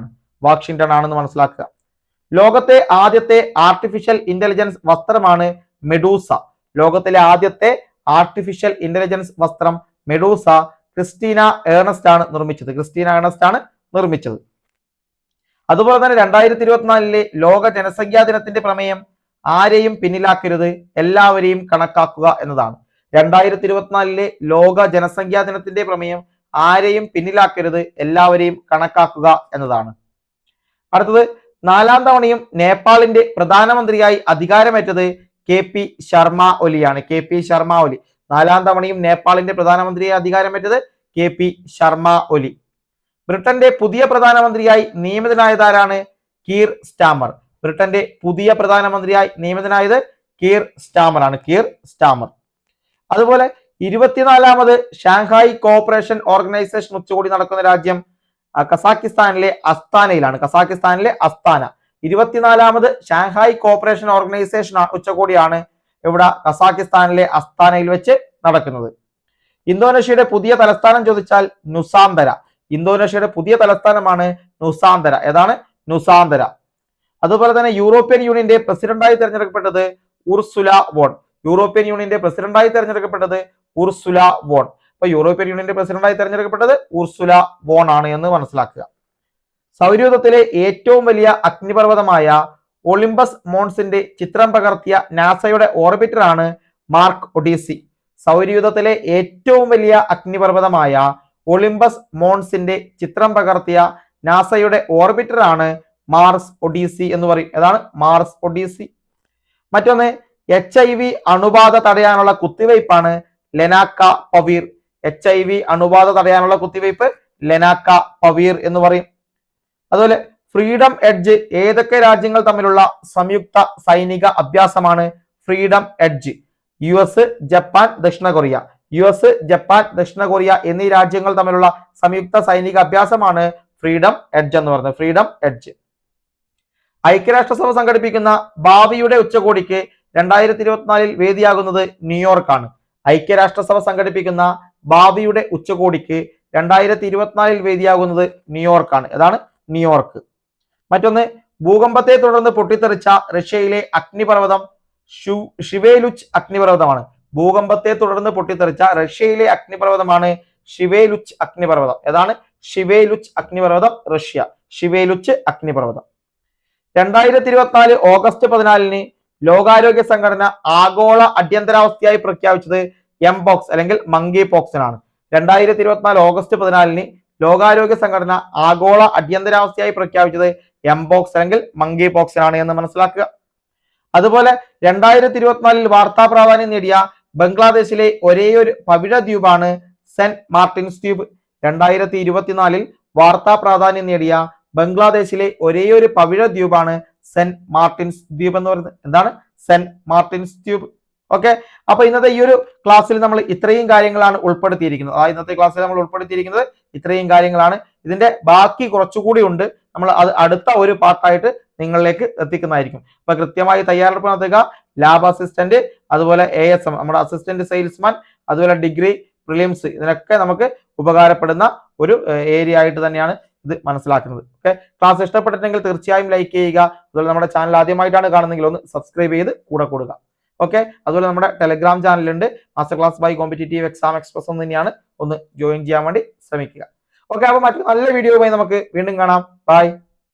ആണെന്ന് മനസ്സിലാക്കുക. ലോകത്തെ ആദ്യത്തെ ആർട്ടിഫിഷ്യൽ ഇന്റലിജൻസ് വസ്ത്രമാണ് മെഡൂസ. ലോകത്തിലെ ആദ്യത്തെ ആർട്ടിഫിഷ്യൽ ഇന്റലിജൻസ് വസ്ത്രം മെഡൂസ ക്രിസ്റ്റീന ഏണസ്റ്റ് ആണ് നിർമ്മിച്ചത്. അതുപോലെ തന്നെ 2024 ലോക ജനസംഖ്യാ ദിനത്തിന്റെ പ്രമേയം ആരെയും പിന്നിലാക്കരുത്, എല്ലാവരെയും കണക്കാക്കുക എന്നതാണ്. 2024 ലോക ജനസംഖ്യാ ദിനത്തിന്റെ പ്രമേയം ആരെയും പിന്നിലാക്കരുത്, എല്ലാവരെയും കണക്കാക്കുക എന്നതാണ്. അടുത്തത്, 4ാം തവണയും നേപ്പാളിന്റെ പ്രധാനമന്ത്രിയായി അധികാരമേറ്റത് KP ശർമ്മ ഒലിയാണ്. 4ാം തവണയും നേപ്പാളിന്റെ പ്രധാനമന്ത്രിയായി അധികാരമേറ്റത് KP ശർമ്മ ഒലി. ബ്രിട്ടന്റെ പുതിയ പ്രധാനമന്ത്രിയായി നിയമിതനായതാരാണ്? കീർ സ്റ്റാമർ. ബ്രിട്ടന്റെ പുതിയ പ്രധാനമന്ത്രിയായി നിയമിതനായത് കീർ സ്റ്റാമർ. അതുപോലെ 24ാമത് ഷാങ്ഹായ് കോഓപ്പറേഷൻ ഓർഗനൈസേഷൻ ഉച്ചകോടി നടക്കുന്ന രാജ്യം കസാക്കിസ്ഥാനിലെ അസ്താനയിലാണ്. 24ാമത് ഷാങ്ഹായ് കോഓപ്പറേഷൻ ഓർഗനൈസേഷൻ ഉച്ചകോടിയാണ് ഇവിടെ കസാക്കിസ്ഥാനിലെ അസ്താനയിൽ വെച്ച് നടക്കുന്നത്. ഇന്തോനേഷ്യയുടെ പുതിയ തലസ്ഥാനം ചോദിച്ചാൽ നുസാന്തര. ഇന്തോനേഷ്യയുടെ പുതിയ തലസ്ഥാനമാണ് നുസാന്തര. ഏതാണ്? നുസാന്തര. അതുപോലെ തന്നെ യൂറോപ്യൻ യൂണിയന്റെ പ്രസിഡന്റായി തെരഞ്ഞെടുക്കപ്പെട്ടത് ഉർസുല വോൺ. യൂറോപ്യൻ യൂണിയന്റെ പ്രസിഡന്റായി തെരഞ്ഞെടുക്കപ്പെട്ടത് ഉർസുല വോൺ. അപ്പൊ യൂറോപ്യൻ യൂണിയന്റെ പ്രസിഡന്റായി തെരഞ്ഞെടുക്കപ്പെട്ടത് ഉർസുല വോൺ ആണ് എന്ന് മനസ്സിലാക്കുക. സൗരയൂഥത്തിലെ ഏറ്റവും വലിയ അഗ്നിപർവ്വതമായ ഒളിമ്പസ് മോൺസിന്റെ ചിത്രം പകർത്തിയ നാസയുടെ ഓർബിറ്ററാണ് മാർക്ക് ഒഡീസി. സൗരയൂഥത്തിലെ ഏറ്റവും വലിയ അഗ്നിപർവ്വതമായ ഒളിമ്പസ് മോൺസിന്റെ ചിത്രം പകർത്തിയ നാസയുടെ ഓർബിറ്ററാണ് മാർസ് ഒഡീസി എന്ന് പറയും. ഏതാണ്? Mars Odyssey. മറ്റൊന്ന്, HIV അണുബാധ തടയാനുള്ള കുത്തിവയ്പ്പാണ് ലെനാക്ക പവീർ. HIV അണുബാധ തടയാനുള്ള കുത്തിവയ്പ്പ് ലെനാക്ക പവീർ എന്ന് പറയും. അതുപോലെ ഫ്രീഡം എഡ്ജ് ഏതൊക്കെ രാജ്യങ്ങൾ തമ്മിലുള്ള സംയുക്ത സൈനിക അഭ്യാസമാണ്? ഫ്രീഡം എഡ്ജ് US, ജപ്പാൻ, ദക്ഷിണ കൊറിയ എന്നീ രാജ്യങ്ങൾ തമ്മിലുള്ള സംയുക്ത സൈനിക അഭ്യാസമാണ് ഫ്രീഡം എഡ്ജ് എന്ന് പറയുന്നത്. Freedom edge. ഐക്യരാഷ്ട്രസഭ സംഘടിപ്പിക്കുന്ന ഭാവിയുടെ ഉച്ചകോടിക്ക് 2024 വേദിയാകുന്നത് ന്യൂയോർക്കാണ്. ഐക്യരാഷ്ട്രസഭ സംഘടിപ്പിക്കുന്ന ഭാവിയുടെ ഉച്ചകോടിക്ക് 2024 വേദിയാകുന്നത് ന്യൂയോർക്കാണ്. ഏതാണ്? ന്യൂയോർക്ക്. മറ്റൊന്ന്, ഭൂകമ്പത്തെ തുടർന്ന് പൊട്ടിത്തെറിച്ച റഷ്യയിലെ അഗ്നിപർവ്വതം ഷിവേലുച്ച് അഗ്നിപർവ്വതമാണ്. ഭൂകമ്പത്തെ തുടർന്ന് പൊട്ടിത്തെറിച്ച റഷ്യയിലെ അഗ്നിപർവ്വതമാണ് ഷിവേലുച്ച് അഗ്നിപർവ്വതം. ഏതാണ്? ഷിവേലുച്ച് അഗ്നിപർവ്വതം, റഷ്യ. ഷിവേലുച്ച് അഗ്നിപർവ്വതം. 2024 ഓഗസ്റ്റ് 14 ലോകാരോഗ്യ സംഘടന ആഗോള അടിയന്തരാവസ്ഥയായി പ്രഖ്യാപിച്ചത് എംപോക്സ് അല്ലെങ്കിൽ മങ്കി പോക്സിനാണ്. 2024 ഓഗസ്റ്റ് 14 ലോകാരോഗ്യ സംഘടന ആഗോള അടിയന്തരാവസ്ഥയായി പ്രഖ്യാപിച്ചത് എംപോക്സ് അല്ലെങ്കിൽ മങ്കി പോക്സിനാണ് എന്ന് മനസ്സിലാക്കുക. അതുപോലെ 2024 വാർത്താ പ്രാധാന്യം നേടിയ ബംഗ്ലാദേശിലെ ഒരേയൊരു പവിഴ ദ്വീപാണ് സെന്റ് മാർട്ടിൻസ് ദ്വീപ്. 2024 വാർത്താ പ്രാധാന്യം നേടിയ ബംഗ്ലാദേശിലെ ഒരേയൊരു പവിഴ ദ്വീപാണ് സെന്റ് മാർട്ടിൻസ് ദ്വീപ് എന്ന് പറയുന്നത്. എന്താണ്? സെന്റ് മാർട്ടിൻസ് ദ്വീപ്. ഓക്കെ. അപ്പൊ ഇന്നത്തെ ഈ ഒരു ക്ലാസ്സിൽ നമ്മൾ ഇത്രയും കാര്യങ്ങളാണ് ഉൾപ്പെടുത്തിയിരിക്കുന്നത്. ഇന്നത്തെ ക്ലാസ്സിൽ നമ്മൾ ഉൾപ്പെടുത്തിയിരിക്കുന്നത് ഇത്രയും കാര്യങ്ങളാണ്. ഇതിന്റെ ബാക്കി കുറച്ചുകൂടി ഉണ്ട്. നമ്മൾ അത് അടുത്ത ഒരു പാർട്ടായിട്ട് നിങ്ങളിലേക്ക് എത്തിക്കുന്നതായിരിക്കും. അപ്പൊ കൃത്യമായി തയ്യാറെടുപ്പ് നടത്തുക. ലാബ് അസിസ്റ്റന്റ്, അതുപോലെ ASM നമ്മുടെ അസിസ്റ്റന്റ് സെയിൽസ്മാൻ, അതുപോലെ ഡിഗ്രി, പ്രിലിംസ്, ഇതിനൊക്കെ നമുക്ക് ഉപകാരപ്പെടുന്ന ഒരു ഏരിയ ആയിട്ട് തന്നെയാണ് ഇത് മനസ്സിലാക്കുന്നത്. ഓക്കെ, ക്ലാസ് ഇഷ്ടപ്പെട്ടിട്ടുണ്ടെങ്കിൽ തീർച്ചയായും ലൈക്ക് ചെയ്യുക. അതുപോലെ നമ്മുടെ ചാനൽ ആദ്യമായിട്ടാണ് കാണുന്നതെങ്കിൽ ഒന്ന് സബ്സ്ക്രൈബ് ചെയ്ത് കൂടെ കൂടുക. ഓക്കെ, അതുപോലെ നമ്മുടെ ടെലഗ്രാം ചാനലുണ്ട്, master class by competitive exam express എന്ന് തന്നെയാണ്, ഒന്ന് ജോയിൻ ചെയ്യാൻ വേണ്ടി ശ്രമിക്കുക. ഓക്കെ, അപ്പൊ മറ്റു നല്ല വീഡിയോയുമായി നമുക്ക് വീണ്ടും കാണാം. ബൈ.